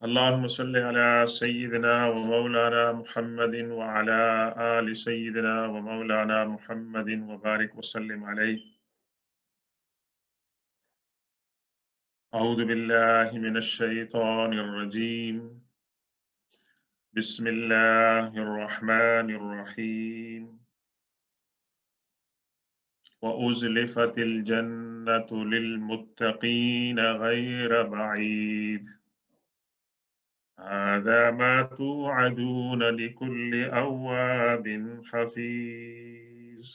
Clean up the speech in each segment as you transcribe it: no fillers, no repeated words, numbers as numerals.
اللهم صل على سيدنا ومولانا محمد وعلى آل سيدنا ومولانا محمد وبارك وسلم عليه. أعوذ بالله من الشيطان الرجيم. بسم الله الرحمن الرحيم. وأزلفت الجنة للمتقين غير بعيد. هذا ما توعدون لكل أواب حفيظ.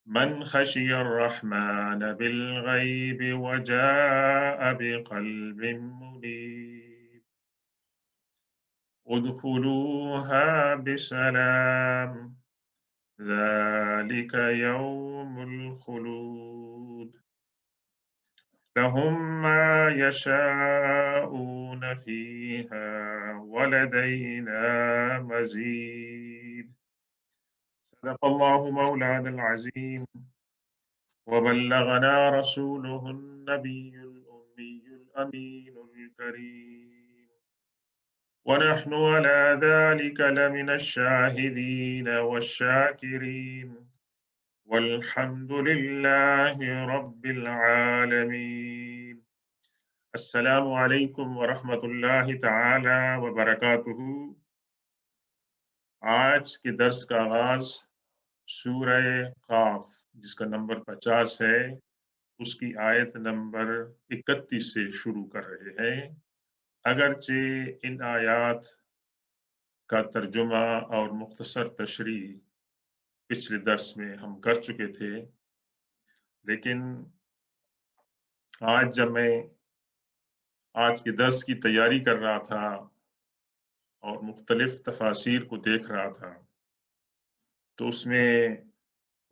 من خشي الرحمن بالغيب وجاء بقلب منيب. ادخلوها بسلام. ذلك يوم الخلود. لهم ما يشاءون فيها ولدينا مزيد. صدق الله مولانا العظيم وبلغنا رسوله النبي الأمي الأمين الكريم، ونحن على ذلك لمن الشاهدين والشاكرين، والحمد لله رب العالمين. السلام علیکم ورحمۃ اللہ تعالی وبرکاتہ۔ آج کے درس کا آغاز سورہ قاف جس کا نمبر 50 ہے، اس کی آیت نمبر 31 سے شروع کر رہے ہیں۔ اگرچہ ان آیات کا ترجمہ اور مختصر تشریح پچھلے درس میں ہم کر چکے تھے، لیکن آج جب میں آج کے درس کی تیاری کر رہا تھا اور مختلف تفاسیر کو دیکھ رہا تھا تو اس میں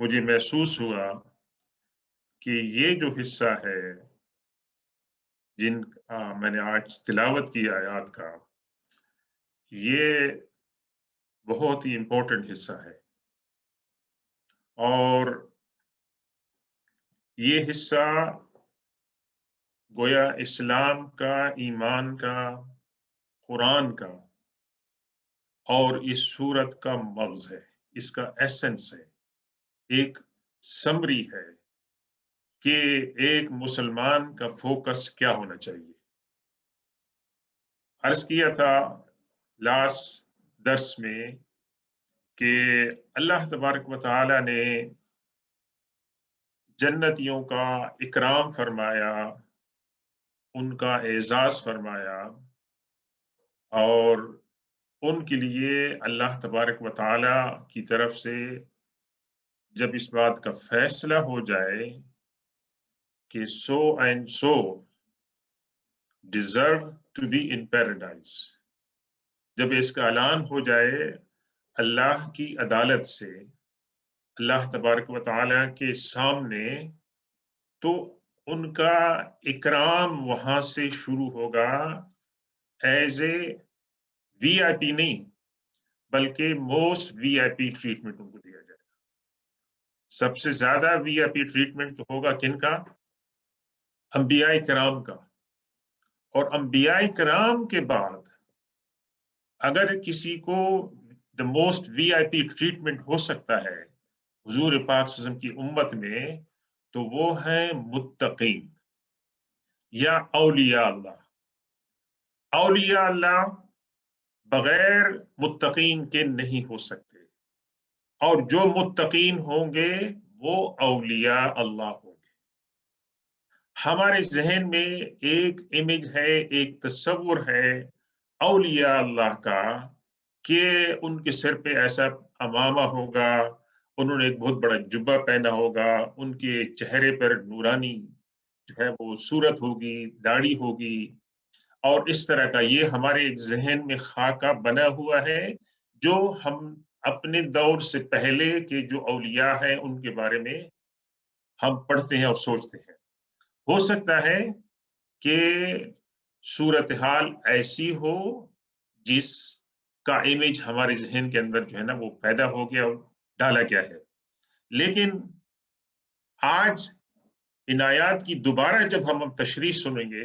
مجھے محسوس ہوا کہ یہ جو حصہ ہے جن میں نے آج تلاوت کی آیات کا، یہ بہت ہی امپورٹنٹ حصہ ہے، اور یہ حصہ گویا اسلام کا، ایمان کا، قرآن کا اور اس سورت کا مغز ہے، اس کا ایسنس ہے، ایک سمری ہے کہ ایک مسلمان کا فوکس کیا ہونا چاہیے۔ عرض کیا تھا لاسٹ درس میں کہ اللہ تبارک و تعالی نے جنتیوں کا اکرام فرمایا، ان کا اعزاز فرمایا، اور ان کے لیے اللہ تبارک و تعالی کی طرف سے جب اس بات کا فیصلہ ہو جائے کہ so and so deserve to be in paradise, جب اس کا اعلان ہو جائے اللہ کی عدالت سے، اللہ تبارک و تعالی کے سامنے، تو ان کا اکرام وہاں سے شروع ہوگا، ایز اے وی آئی پی نہیں بلکہ موسٹ وی آئی پی ٹریٹمنٹ ان کو دیا جائے گا۔ سب سے زیادہ وی آئی پی ٹریٹمنٹ ہوگا کن کا؟ انبیاء کرام کا۔ اور انبیاء کرام کے بعد اگر کسی کو the most we I P treatment ہو سکتا ہے حضور پاک صلی اللہ علیہ وسلم کی امت میں، تو وہ ہیں متقین یا اولیاء اللہ۔ اولیاء اللہ بغیر متقین کے نہیں ہو سکتے، اور جو متقین ہوں گے وہ اولیاء اللہ ہوں گے۔ ہمارے ذہن میں ایک امیج ہے، ایک تصور ہے اولیاء اللہ کا کہ ان کے سر پہ ایسا امامہ ہوگا، انہوں نے ایک بہت بڑا جبہ پہنا ہوگا، ان کے چہرے پر نورانی جو ہے وہ صورت ہوگی، داڑھی ہوگی، اور اس طرح کا یہ ہمارے ذہن میں خاکہ بنا ہوا ہے جو ہم اپنے دور سے پہلے کے جو اولیاء ہیں ان کے بارے میں ہم پڑھتے ہیں اور سوچتے ہیں۔ ہو سکتا ہے کہ صورتحال ایسی ہو جس کا امیج ہمارے ذہن کے اندر جو ہے نا وہ پیدا ہو گیا اور ڈالا گیا ہے، لیکن آج ان آیات کی دوبارہ جب ہم تشریح سنیں گے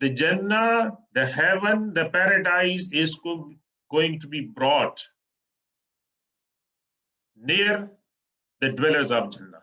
the Jannah, the heaven, the paradise is going to be brought near the dwellers of Jannah.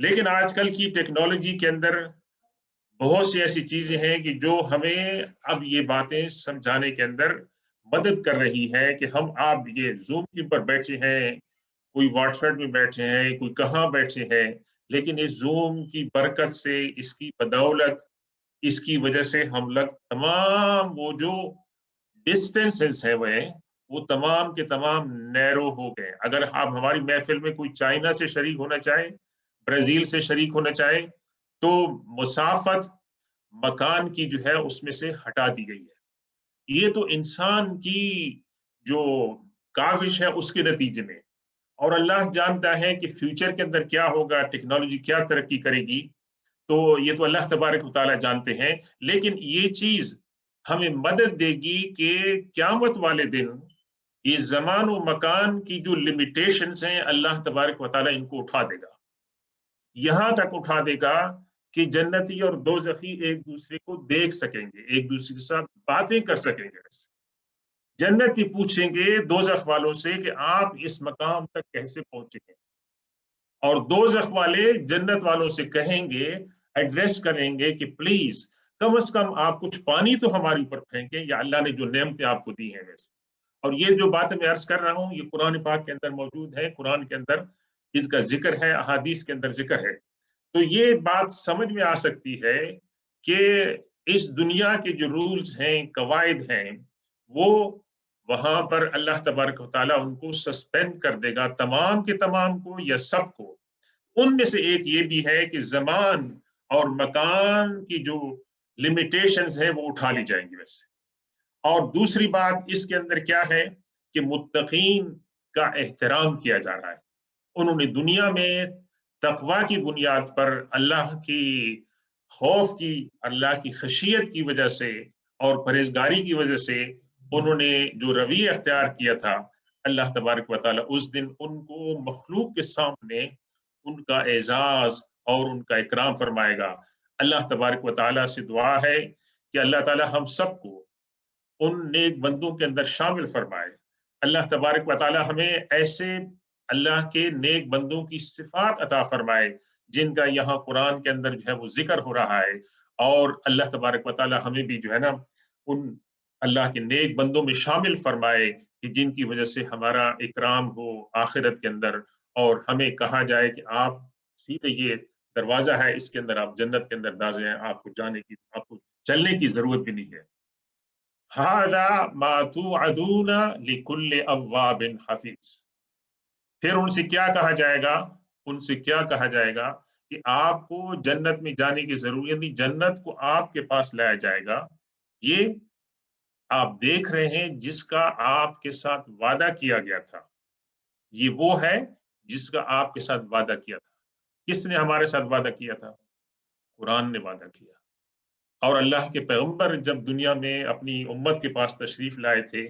لیکن آج کل کی ٹیکنالوجی کے اندر بہت سی ایسی چیزیں ہیں کہ جو ہمیں اب یہ باتیں سمجھانے کے اندر مدد کر رہی ہے کہ ہم آپ یہ زوم کے پر بیٹھے ہیں، کوئی واٹس ایپ میں بیٹھے ہیں، کوئی کہاں بیٹھے ہیں، لیکن اس زوم کی برکت سے، اس کی بدولت، اس کی وجہ سے ہم لوگ تمام وہ جو ڈسٹینسز ہیں وہ تمام کے تمام نیرو ہو گئے. اگر آپ ہماری محفل میں کوئی چائنا سے شریک ہونا چاہے، برازیل سے شریک ہونا چاہے، تو مسافت مکان کی جو ہے اس میں سے ہٹا دی گئی ہے. یہ تو انسان کی جو کاوش ہے اس کے نتیجے میں، اور اللہ جانتا ہے کہ فیوچر کے اندر کیا ہوگا، ٹیکنالوجی کیا ترقی کرے گی، تو یہ تو اللہ تبارک و تعالیٰ جانتے ہیں. لیکن یہ چیز ہمیں مدد دے گی کہ قیامت والے دن یہ زمان و مکان کی جو لمیٹیشنز ہیں اللہ تبارک و تعالیٰ ان کو اٹھا دے گا. یہاں تک اٹھا دے گا کہ جنتی اور دوزخی ایک دوسرے کو دیکھ سکیں گے، ایک دوسرے کے ساتھ باتیں کر سکیں گے. جنتی پوچھیں گے دوزخ والوں سے کہ آپ اس مقام تک کیسے پہنچے ہیں، اور دوزخ والے جنت والوں سے کہیں گے، ایڈریس کریں گے کہ پلیز کم از کم آپ کچھ پانی تو ہمارے اوپر پھینکیں، یا اللہ نے جو نعمتیں آپ کو دی ہیں ویسے. اور یہ جو بات میں عرض کر رہا ہوں یہ قرآن پاک کے اندر موجود ہے، قرآن کے اندر اس کا ذکر ہے، احادیث کے اندر ذکر ہے. تو یہ بات سمجھ میں آ سکتی ہے کہ اس دنیا کے جو رولز ہیں، قواعد ہیں، وہ وہاں پر اللہ تبارک و تعالیٰ ان کو سسپینڈ کر دے گا، تمام کے تمام کو یا سب کو. ان میں سے ایک یہ بھی ہے کہ زمان اور مکان کی جو لمیٹیشنز ہیں وہ اٹھا لی جائیں گی ویسے. اور دوسری بات اس کے اندر کیا ہے کہ متقین کا احترام کیا جا رہا ہے. انہوں نے دنیا میں تقوی کی بنیاد پر، اللہ کی خوف کی، اللہ کی خشیت کی وجہ سے اور پرہیزگاری کی وجہ سے انہوں نے جو رویہ اختیار کیا تھا، اللہ تبارک و تعالیٰ اس دن ان کو مخلوق کے سامنے ان کا اعزاز اور ان کا اکرام فرمائے گا. اللہ تبارک و تعالیٰ سے دعا ہے کہ اللہ تعالیٰ ہم سب کو ان نیک بندوں کے اندر شامل فرمائے. اللہ تبارک و تعالیٰ ہمیں ایسے اللہ کے نیک بندوں کی صفات عطا فرمائے جن کا یہاں قرآن کے اندر جو ہے وہ ذکر ہو رہا ہے. اور اللہ تبارک و تعالیٰ ہمیں بھی جو ہے نا ان اللہ کے نیک بندوں میں شامل فرمائے کہ جن کی وجہ سے ہمارا اکرام ہو آخرت کے اندر، اور ہمیں کہا جائے کہ آپ سیدھے یہ دروازہ ہے، اس کے اندر آپ جنت کے اندر داخل ہیں، آپ کو جانے کی، آپ کو چلنے کی ضرورت بھی نہیں ہے. هذا ما توعدون لكل اواب حفیظ. پھر ان سے کیا کہا جائے گا؟ ان سے کیا کہا جائے گا کہ آپ کو جنت میں جانے کی ضرورت نہیں، جنت کو آپ کے پاس لایا جائے گا. یہ آپ دیکھ رہے ہیں جس کا آپ کے ساتھ وعدہ کیا گیا تھا، یہ وہ ہے جس کا آپ کے ساتھ وعدہ کیا تھا. کس نے ہمارے ساتھ وعدہ کیا تھا؟ قرآن نے وعدہ کیا. اور اللہ کے پیغمبر جب دنیا میں اپنی امت کے پاس تشریف لائے تھے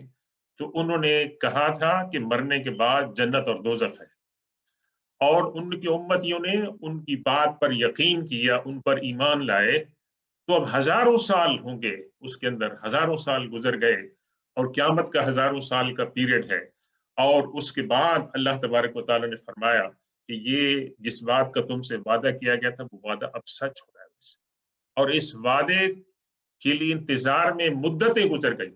تو انہوں نے کہا تھا کہ مرنے کے بعد جنت اور دوزخ ہے. اور ان کی امتیوں نے ان کی بات پر یقین کیا، ان پر ایمان لائے. تو اب ہزاروں سال ہوں گے، اس کے اندر ہزاروں سال گزر گئے، اور قیامت کا ہزاروں سال کا پیریڈ ہے. اور اس کے بعد اللہ تبارک و تعالیٰ نے فرمایا کہ یہ جس بات کا تم سے وعدہ کیا گیا تھا وہ وعدہ اب سچ ہو رہا ہے. اور اس وعدے کے لیے انتظار میں مدتیں گزر گئی،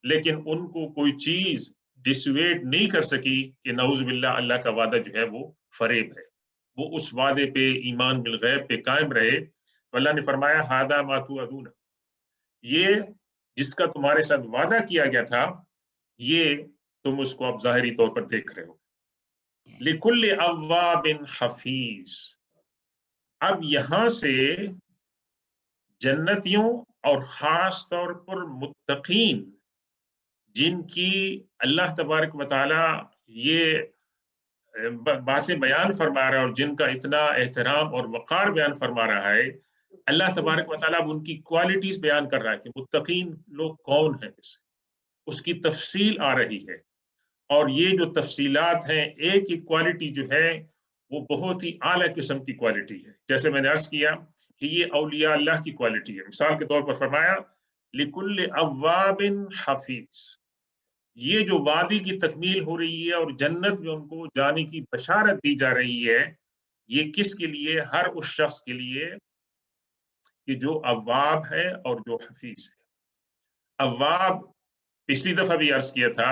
لیکن ان کو کوئی چیز ڈسویٹ نہیں کر سکی کہ نعوذ باللہ اللہ کا وعدہ جو ہے وہ فریب ہے. وہ اس وعدے پہ ایمان بالغیب پہ قائم رہے. تو اللہ نے فرمایا ہاذا ما توعدون، یہ جس کا تمہارے ساتھ وعدہ کیا گیا تھا یہ تم اس کو اب ظاہری طور پر دیکھ رہے ہو. لکل اواب حفیظ. اب یہاں سے جنتیوں اور خاص طور پر متقین جن کی اللہ تبارک و تعالیٰ یہ باتیں بیان فرما رہا ہے اور جن کا اتنا احترام اور وقار بیان فرما رہا ہے، اللہ تبارک و تعالیٰ ان کی کوالٹیز بیان کر رہا ہے کہ متقین لوگ کون ہیں. اس کی تفصیل آ رہی ہے، اور یہ جو تفصیلات ہیں، ایک ہی کوالٹی جو ہے وہ بہت ہی اعلیٰ قسم کی کوالٹی ہے. جیسے میں نے عرض کیا کہ یہ اولیاء اللہ کی کوالٹی ہے. مثال کے طور پر فرمایا لکل اواب حفیظ. یہ جو وادی کی تکمیل ہو رہی ہے اور جنت میں ان کو جانے کی بشارت دی جا رہی ہے، یہ کس کے لیے؟ ہر اس شخص کے لیے کہ جو اواب ہے اور جو حفیظ ہے۔ اواب پچھلی دفعہ بھی عرض کیا تھا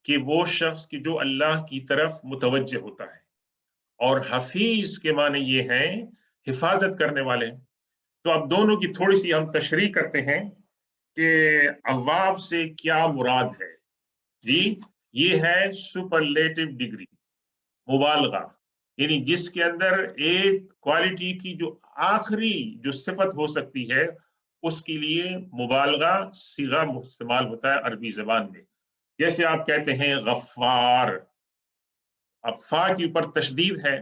کہ وہ شخص کی جو اللہ کی طرف متوجہ ہوتا ہے، اور حفیظ کے معنی یہ ہیں حفاظت کرنے والے۔ تو اب دونوں کی تھوڑی سی ہم تشریح کرتے ہیں کہ اواب سے کیا مراد ہے۔ جی، یہ ہے سپرلیٹو ڈگری، مبالغہ، یعنی جس کے اندر ایک کوالٹی کی جو آخری جو صفت ہو سکتی ہے، اس کے لیے مبالغہ صیغہ استعمال ہوتا ہے عربی زبان میں۔ جیسے آپ کہتے ہیں غفار، اب فا کے اوپر تشدید ہے،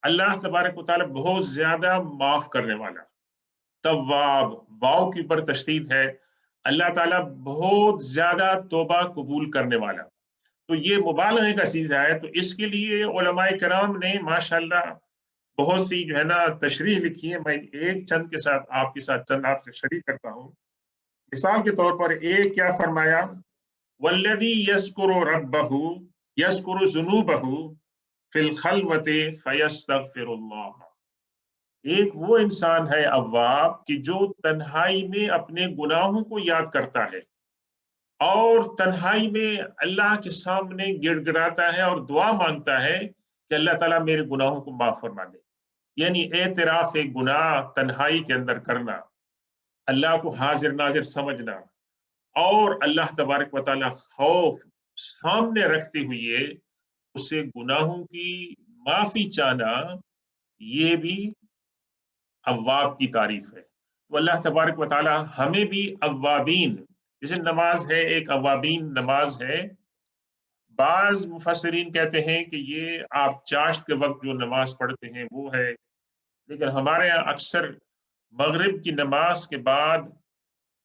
اللہ تبارک و تعالیٰ بہت زیادہ معاف کرنے والا۔ تواب، واؤ کے اوپر تشدید ہے، اللہ تعالیٰ بہت زیادہ توبہ قبول کرنے والا۔ تو یہ مبالغے کا سیغہ ہے۔ تو اس کے لیے علماء کرام نے ماشاءاللہ بہت سی جو ہے نا تشریح لکھی ہے۔ میں ایک چند کے ساتھ آپ کے ساتھ چند آپ سے شریک کرتا ہوں۔ مثال کے طور پر ایک کیا فرمایا، والذی یذکر ربہ یذکر ذنوبہ فی الخلوۃ فیستغفر اللہ۔ ایک وہ انسان ہے اواب کہ جو تنہائی میں اپنے گناہوں کو یاد کرتا ہے اور تنہائی میں اللہ کے سامنے گڑ گڑاتا ہے اور دعا مانگتا ہے کہ اللہ تعالیٰ میرے گناہوں کو معاف فرما دے۔ یعنی اعتراف گناہ تنہائی کے اندر کرنا، اللہ کو حاضر ناظر سمجھنا، اور اللہ تبارک و تعالیٰ خوف سامنے رکھتے ہوئے اسے گناہوں کی معافی چاہنا، یہ بھی اواب کی تعریف ہے۔ تو اللہ تبارک و تعالیٰ ہمیں بھی اوابین، جیسے نماز ہے ایک اوابین نماز ہے۔ بعض مفسرین کہتے ہیں کہ یہ آپ چاشت کے وقت جو نماز پڑھتے ہیں وہ ہے، لیکن ہمارے یہاں اکثر مغرب کی نماز کے بعد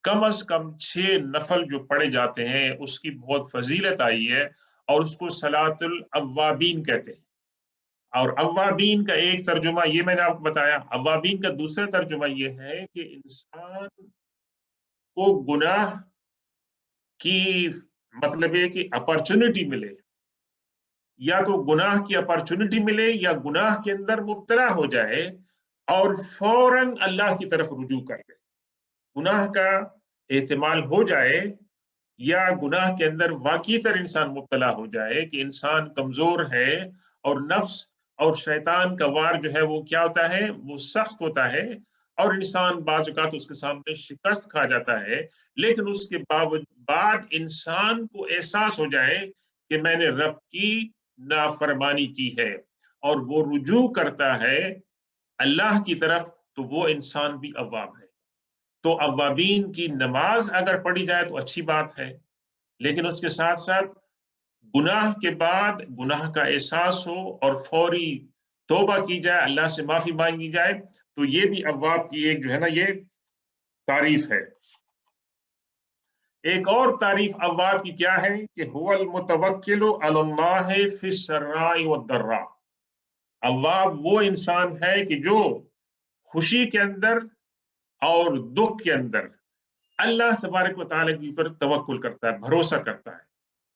کم از کم 6 نفل جو پڑھے جاتے ہیں اس کی بہت فضیلت آئی ہے، اور اس کو صلاۃ الاوابین کہتے ہیں۔ اور اوابین کا ایک ترجمہ یہ میں نے آپ کو بتایا، اوابین کا دوسرا ترجمہ یہ ہے کہ انسان کو گناہ کی مطلب ہے کہ اپرچونٹی ملے، یا تو گناہ کی اپرچونٹی ملے یا گناہ کے اندر مبتلا ہو جائے اور فوراً اللہ کی طرف رجوع کر لے۔ گناہ کا احتمال ہو جائے یا گناہ کے اندر واقعی تر انسان مبتلا ہو جائے کہ انسان کمزور ہے اور نفس اور شیطان کا وار جو ہے وہ کیا ہوتا ہے، وہ سخت ہوتا ہے، اور انسان بعض اوقات اس کے سامنے شکست کھا جاتا ہے، لیکن اس کے بعد انسان کو احساس ہو جائے کہ میں نے رب کی نافرمانی کی ہے اور وہ رجوع کرتا ہے اللہ کی طرف، تو وہ انسان بھی اواب ہے۔ تو اوابین کی نماز اگر پڑھی جائے تو اچھی بات ہے، لیکن اس کے ساتھ ساتھ گناہ کے بعد گناہ کا احساس ہو اور فوری توبہ کی جائے، اللہ سے معافی مانگی جائے، تو یہ بھی اواب کی ایک جو ہے نا یہ تعریف ہے۔ ایک اور تعریف اواب کی کیا ہے کہ هو المتوکل علی اللہ فی السراء والضراء۔ اواب وہ انسان ہے کہ جو خوشی کے اندر اور دکھ کے اندر اللہ تبارک و تعالیٰ کے اوپر توکل کرتا ہے، بھروسہ کرتا ہے۔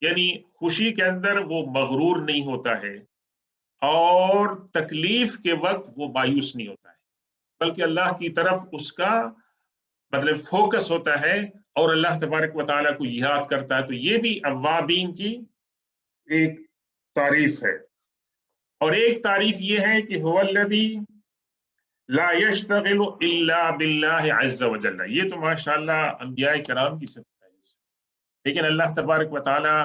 یعنی خوشی کے اندر وہ مغرور نہیں ہوتا ہے اور تکلیف کے وقت وہ مایوس نہیں ہوتا ہے، بلکہ اللہ کی طرف اس کا مطلب فوکس ہوتا ہے اور اللہ تبارک و تعالیٰ کو یاد کرتا ہے۔ تو یہ بھی اوابین کی ایک تعریف ہے۔ اور ایک تعریف یہ ہے کہ هو الذی لا یشتغل الا باللہ عز وجل۔ یہ تو ماشاءاللہ انبیاء کرام کی صفت ہے، لیکن اللہ تبارک و تعالیٰ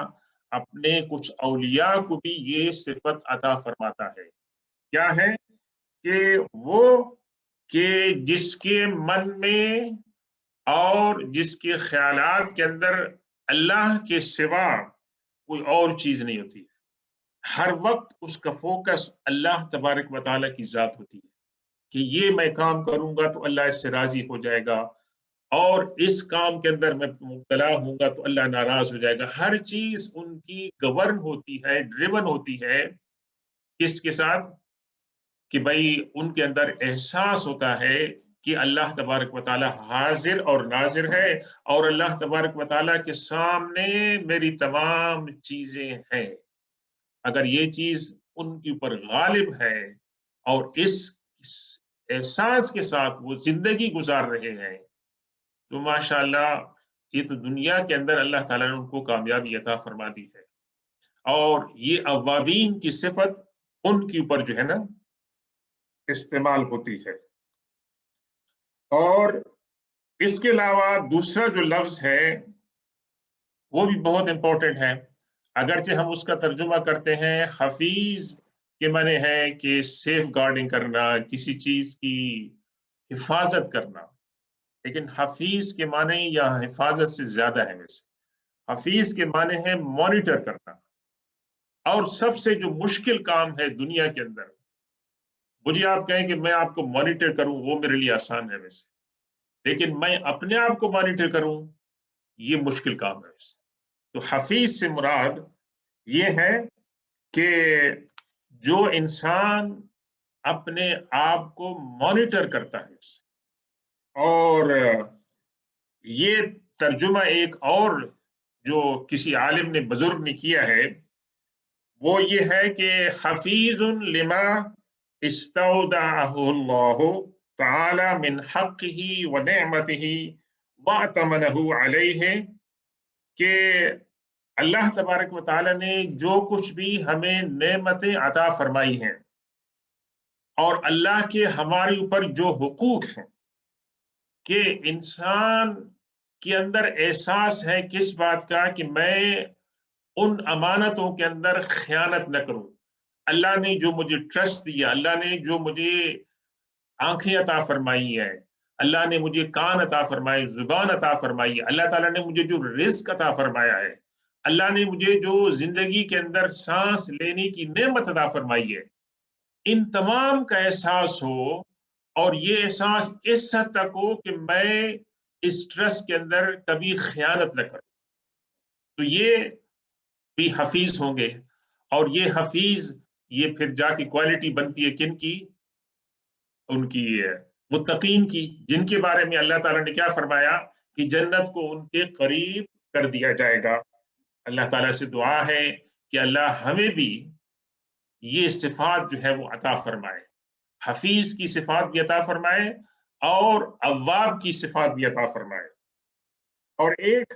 اپنے کچھ اولیاء کو بھی یہ صفت عطا فرماتا ہے۔ کیا ہے کہ وہ کہ جس کے من میں اور جس کے خیالات کے اندر اللہ کے سوا کوئی اور چیز نہیں ہوتی، ہر وقت اس کا فوکس اللہ تبارک و تعالیٰ کی ذات ہوتی ہے کہ یہ میں کام کروں گا تو اللہ اس سے راضی ہو جائے گا، اور اس کام کے اندر میں مبتلا ہوں گا تو اللہ ناراض ہو جائے گا۔ ہر چیز ان کی گورن ہوتی ہے، ڈریون ہوتی ہے، کس کے ساتھ کہ بھائی ان کے اندر احساس ہوتا ہے کہ اللہ تبارک و تعالیٰ حاضر اور ناظر ہے، اور اللہ تبارک و تعالیٰ کے سامنے میری تمام چیزیں ہیں۔ اگر یہ چیز ان کے اوپر غالب ہے اور اس احساس کے ساتھ وہ زندگی گزار رہے ہیں، تو ماشاءاللہ یہ تو دنیا کے اندر اللہ تعالیٰ نے ان کو کامیابی عطا فرما دی ہے، اور یہ اوابین کی صفت ان کے اوپر جو ہے نا استعمال ہوتی ہے۔ اور اس کے علاوہ دوسرا جو لفظ ہے وہ بھی بہت امپورٹنٹ ہے، اگرچہ ہم اس کا ترجمہ کرتے ہیں حفیظ کے معنی ہے کہ سیف گارڈنگ کرنا، کسی چیز کی حفاظت کرنا، لیکن حفیظ کے معنی یا حفاظت سے زیادہ ہے ویسے۔ حفیظ کے معنی ہے مانیٹر کرنا، اور سب سے جو مشکل کام ہے دنیا کے اندر، مجھے آپ کہیں کہ میں آپ کو مانیٹر کروں وہ میرے لیے آسان ہے ویسے، لیکن میں اپنے آپ کو مانیٹر کروں یہ مشکل کام ہے ویسے۔ تو حفیظ سے مراد یہ ہے کہ جو انسان اپنے آپ کو مانیٹر کرتا ہے، اور یہ ترجمہ ایک اور جو کسی عالم نے بزرگ نے کیا ہے وہ یہ ہے کہ حفیظ لما استودعہ اللہ تعالی من حقہ و نعمتہ واعتمنہ علیہ، کہ اللہ تبارک و تعالی نے جو کچھ بھی ہمیں نعمتیں عطا فرمائی ہیں اور اللہ کے ہمارے اوپر جو حقوق ہیں، کہ انسان کے اندر احساس ہے کس بات کا کہ میں ان امانتوں کے اندر خیانت نہ کروں۔ اللہ نے جو مجھے ٹرسٹ دیا، اللہ نے جو مجھے آنکھیں عطا فرمائی ہے، اللہ نے مجھے کان عطا فرمائے، زبان عطا فرمائی ہے، اللہ تعالیٰ نے مجھے جو رزق عطا فرمایا ہے، اللہ نے مجھے جو زندگی کے اندر سانس لینے کی نعمت عطا فرمائی ہے، ان تمام کا احساس ہو، اور یہ احساس اس حد تک ہو کہ میں اس ٹرسٹ کے اندر کبھی خیانت نہ کروں، تو یہ بھی حفیظ ہوں گے۔ اور یہ حفیظ، یہ پھر جا کے کوالٹی بنتی ہے کن کی؟ ان کی متقین کی، جن کے بارے میں اللہ تعالیٰ نے کیا فرمایا کہ جنت کو ان کے قریب کر دیا جائے گا۔ اللہ تعالیٰ سے دعا ہے کہ اللہ ہمیں بھی یہ صفات جو ہے وہ عطا فرمائے، حفیظ کی صفات بھی عطا فرمائے اور اواب کی صفات بھی عطا فرمائے۔ اور ایک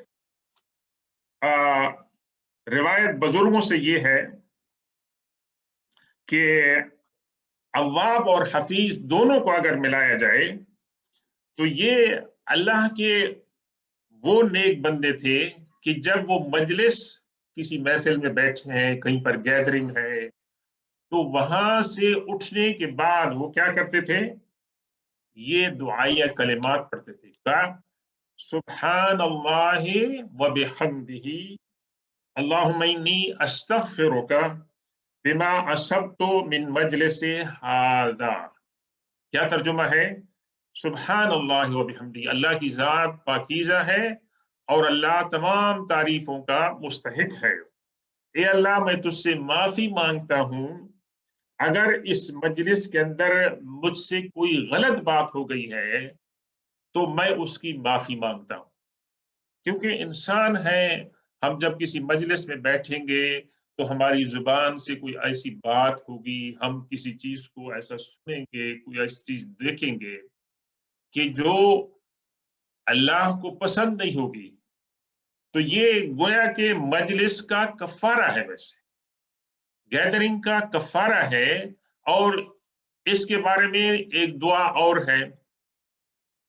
روایت بزرگوں سے یہ ہے کہ اواب اور حفیظ دونوں کو اگر ملایا جائے تو یہ اللہ کے وہ نیک بندے تھے کہ جب وہ مجلس کسی محفل میں بیٹھے ہیں، کہیں پر گیدرنگ ہے، تو وہاں سے اٹھنے کے بعد وہ کیا کرتے تھے؟ یہ دعائیہ کلمات پڑھتے تھے، کیا؟ سبحان اللہ و بحمدہ اللہم انی استغفرک بما اصبت من مجلس ھذا۔ کیا ترجمہ ہے؟ سبحان اللہ و بحمدہ، اللہ کی ذات پاکیزہ ہے اور اللہ تمام تعریفوں کا مستحق ہے۔ اے اللہ، میں تجھ سے معافی مانگتا ہوں اگر اس مجلس کے اندر مجھ سے کوئی غلط بات ہو گئی ہے تو میں اس کی معافی مانگتا ہوں، کیونکہ انسان ہے، ہم جب کسی مجلس میں بیٹھیں گے تو ہماری زبان سے کوئی ایسی بات ہوگی، ہم کسی چیز کو ایسا سنیں گے، کوئی ایسی چیز دیکھیں گے کہ جو اللہ کو پسند نہیں ہوگی، تو یہ گویا کہ مجلس کا کفارہ ہے، ویسے گیدرنگ کا کفارہ ہے۔ اور اس کے بارے میں ایک دعا اور ہے،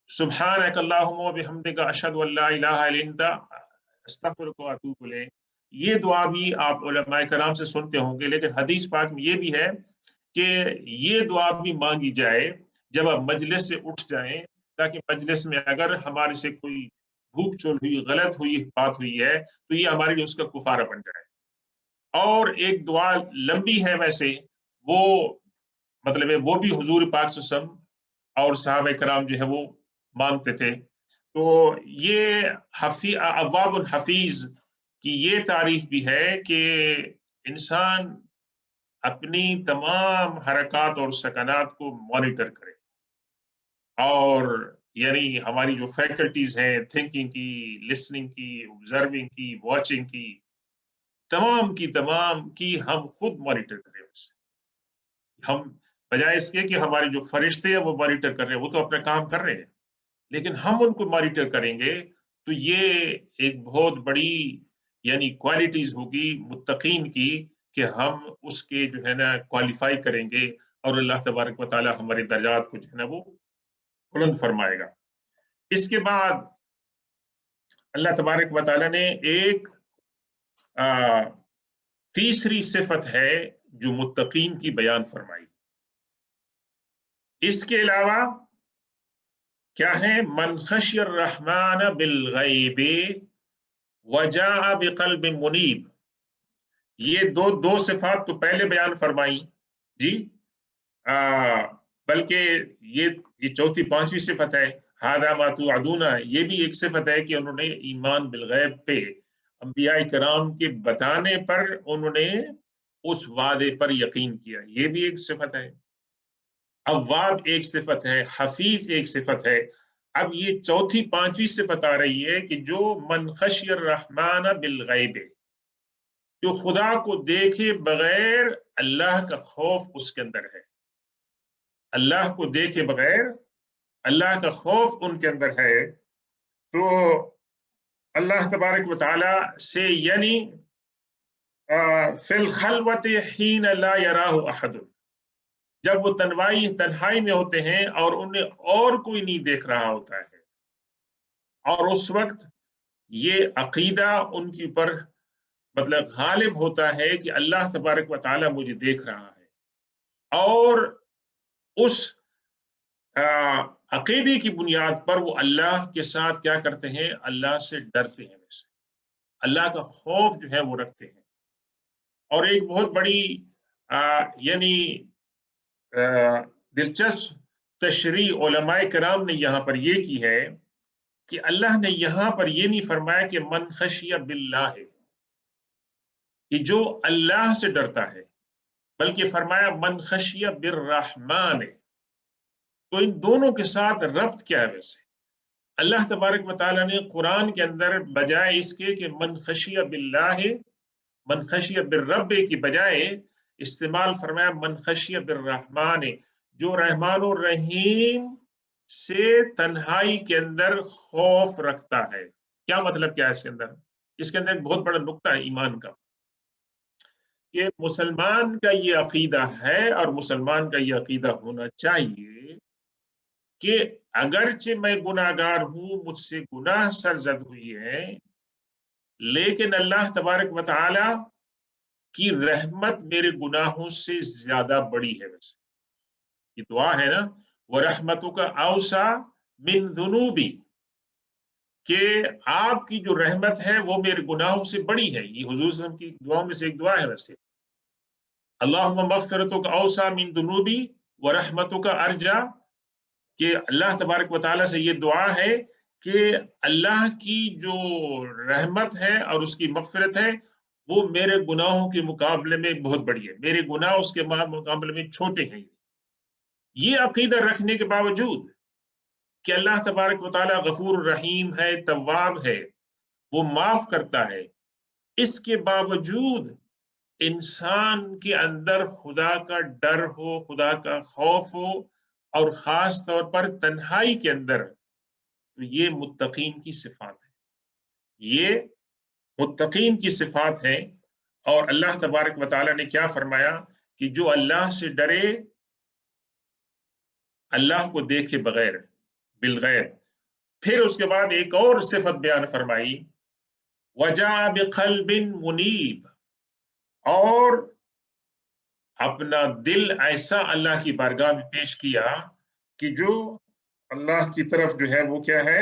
سبحانک اللہم و بحمدک اشہد ان لا الہ الا انت استغفرک و اتوب الیک۔ یہ دعا بھی آپ علماء کرام سے سنتے ہوں گے، لیکن حدیث پاک میں یہ بھی ہے کہ یہ دعا بھی مانگی جائے جب آپ مجلس سے اٹھ جائیں، تاکہ مجلس میں اگر ہمارے سے کوئی بھوک چول ہوئی، غلط ہوئی بات ہوئی ہے تو یہ ہمارے لیے اس کا کفارہ بن جائے۔ اور ایک دعا لمبی ہے ویسے، وہ مطلب ہے وہ بھی حضور پاک صلی اللہ علیہ وسلم اور صحابہ کرام جو ہے وہ مانگتے تھے۔ تو یہ اواب الحفیظ کی یہ تعریف بھی ہے کہ انسان اپنی تمام حرکات اور سکنات کو مانیٹر کرے، اور یعنی ہماری جو فیکلٹیز ہیں، تھنکنگ کی، لسننگ کی، آبزرونگ کی، واچنگ کی تمام ہم خود مانیٹر کریں، ہم بجائے اس کے کہ ہمارے جو فرشتے ہیں وہ مانیٹر کر رہے ہیں، وہ تو اپنا کام کر رہے ہیں، لیکن ہم ان کو مانیٹر کریں گے تو یہ ایک بہت بڑی یعنی کوالٹیز ہوگی متقین کی کہ ہم اس کے جو ہے نا کوالیفائی کریں گے، اور اللہ تبارک و تعالی ہمارے درجات کو جو ہے نا وہ بلند فرمائے گا۔ اس کے بعد اللہ تبارک و تعالی نے ایک تیسری صفت ہے جو متقین کی بیان فرمائی۔ اس کے علاوہ کیا ہے؟ من خشی الرحمن بالغیب وجاء بقلب منیب، یہ دو صفات تو پہلے بیان فرمائی جی، بلکہ یہ چوتھی پانچویں صفت ہے، ھذا ما توعدون، یہ بھی ایک صفت ہے کہ انہوں نے ایمان بالغیب پہ انبیاء کرام کے بتانے پر انہوں نے اس وعدے پر یقین کیا، یہ بھی ایک صفت ہے۔ اواب ایک صفت ہے، حفیظ ایک صفت ہے۔ اب یہ چوتھی پانچویں صفت آ رہی ہے کہ جو من خشی الرحمن بالغیب، جو خدا کو دیکھے بغیر اللہ کا خوف اس کے اندر ہے، اللہ کو دیکھے بغیر اللہ کا خوف ان کے اندر ہے، تو اللہ تبارک و تعالی سے یعنی فی الخلوت حین لا یراہ احد، جب وہ تنہائی میں ہوتے ہیں اور انہیں اور کوئی نہیں دیکھ رہا ہوتا ہے، اور اس وقت یہ عقیدہ ان کے اوپر مطلب غالب ہوتا ہے کہ اللہ تبارک و تعالی مجھے دیکھ رہا ہے، اور اس عقیدے کی بنیاد پر وہ اللہ کے ساتھ کیا کرتے ہیں؟ اللہ سے ڈرتے ہیں، ویسے اللہ کا خوف جو ہے وہ رکھتے ہیں۔ اور ایک بہت بڑی یعنی دلچسپ تشریح علماء کرام نے یہاں پر یہ کی ہے کہ اللہ نے یہاں پر یہ نہیں فرمایا کہ من خشی باللہ ہے، کہ جو اللہ سے ڈرتا ہے، بلکہ فرمایا من خشی بالرحمن ہے۔ تو ان دونوں کے ساتھ ربط کیا ہے؟ ویسے اللہ تبارک و تعالیٰ نے قرآن کے اندر بجائے اس کے کہ من خشی باللہ من خشی بالرب کی بجائے استعمال فرمایا من خشی بالرحمن، جو رحمان الرحیم سے تنہائی کے اندر خوف رکھتا ہے۔ کیا مطلب کیا ہے اس کے اندر؟ اس کے اندر ایک بہت بڑا نقطہ ہے ایمان کا، کہ مسلمان کا یہ عقیدہ ہے اور مسلمان کا یہ عقیدہ ہونا چاہیے کہ اگرچہ میں گناہ گار ہوں، مجھ سے گناہ سرزد ہوئی ہے، لیکن اللہ تبارک و تعالی کی رحمت میرے گناہوں سے زیادہ بڑی ہے۔ ویسے یہ دعا ہے نا، وَرَحْمَتُكَ أَوْسَعَ مِنْ ذُنُوبِي، کہ آپ کی جو رحمت ہے وہ میرے گناہوں سے بڑی ہے۔ یہ حضور صلی اللہ علیہ وسلم کی دعاؤں میں سے ایک دعا ہے ویسے، اللہم مغفرتک اوسع من ذنوبی ورحمتک ارجا، کہ اللہ تبارک و تعالیٰ سے یہ دعا ہے کہ اللہ کی جو رحمت ہے اور اس کی مغفرت ہے وہ میرے گناہوں کے مقابلے میں بہت بڑی ہے، میرے گناہ اس کے مقابلے میں چھوٹے ہیں۔ یہ عقیدہ رکھنے کے باوجود کہ اللہ تبارک و تعالیٰ غفور الرحیم ہے، تواب ہے، وہ معاف کرتا ہے، اس کے باوجود انسان کے اندر خدا کا ڈر ہو، خدا کا خوف ہو، اور خاص طور پر تنہائی کے اندر، تو یہ متقین کی صفات ہے، یہ متقین کی صفات ہے۔ اور اللہ تبارک و تعالیٰ نے کیا فرمایا کہ جو اللہ سے ڈرے اللہ کو دیکھے بغیر بالغیب، پھر اس کے بعد ایک اور صفت بیان فرمائی، وجاء بقلب منیب، اور اپنا دل ایسا اللہ کی بارگاہ میں پیش کیا کہ جو اللہ کی طرف جو ہے وہ کیا ہے؟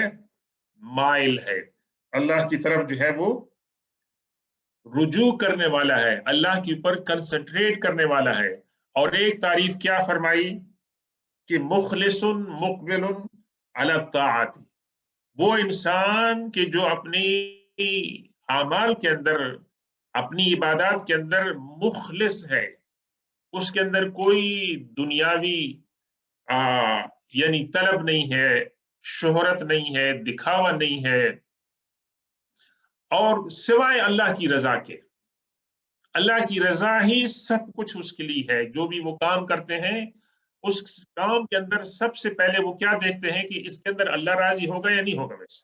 مائل ہے، اللہ کی طرف جو ہے وہ رجوع کرنے والا ہے، اللہ کے اوپر کنسنٹریٹ کرنے والا ہے۔ اور ایک تعریف کیا فرمائی کہ مخلص مقبل علی الطاعات، وہ انسان کہ جو اپنی اعمال کے اندر، اپنی عبادات کے اندر مخلص ہے، اس کے اندر کوئی دنیاوی یعنی طلب نہیں ہے، شہرت نہیں ہے، دکھاوا نہیں ہے، اور سوائے اللہ کی رضا کے، اللہ کی رضا ہی سب کچھ اس کے لیے ہے، جو بھی وہ کام کرتے ہیں اس کام کے اندر سب سے پہلے وہ کیا دیکھتے ہیں کہ اس کے اندر اللہ راضی ہوگا یا نہیں ہوگا، ویسے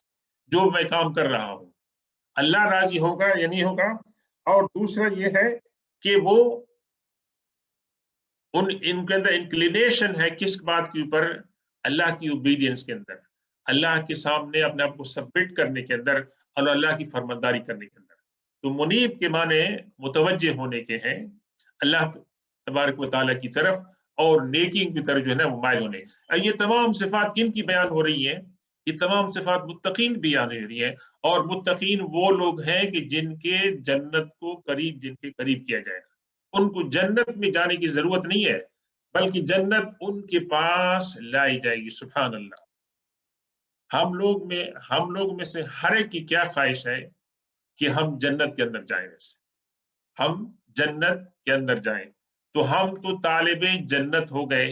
جو میں کام کر رہا ہوں اللہ راضی ہوگا یا نہیں ہوگا. اور دوسرا یہ ہے کہ وہ ان کے اندر انکلینیشن ہے کس بات کے اوپر، اللہ کی اوبیڈینس کے اندر، اللہ کے سامنے اپنے آپ کو سبمٹ کرنے کے اندر اور اللہ کی فرمانبرداری کرنے کے اندر. تو منیب کے معنی متوجہ ہونے کے ہیں اللہ تبارک و تعالیٰ کی طرف، اور نیکی کی طرف جو ہے نا وہ مائل ہونے. یہ تمام صفات کن کی بیان ہو رہی ہیں؟ یہ تمام صفات متقین بیان ہو رہی ہیں. اور متقین وہ لوگ ہیں کہ جن کے جنت کو قریب، جن کے قریب کیا جائے گا. ان کو جنت میں جانے کی ضرورت نہیں ہے، بلکہ جنت ان کے پاس لائی جائے گی. سبحان اللہ. ہم لوگ میں سے ہر ایک کی کیا خواہش ہے کہ ہم جنت کے اندر جائیں، ویسے ہم جنت کے اندر جائیں. تو ہم تو طالب جنت ہو گئے،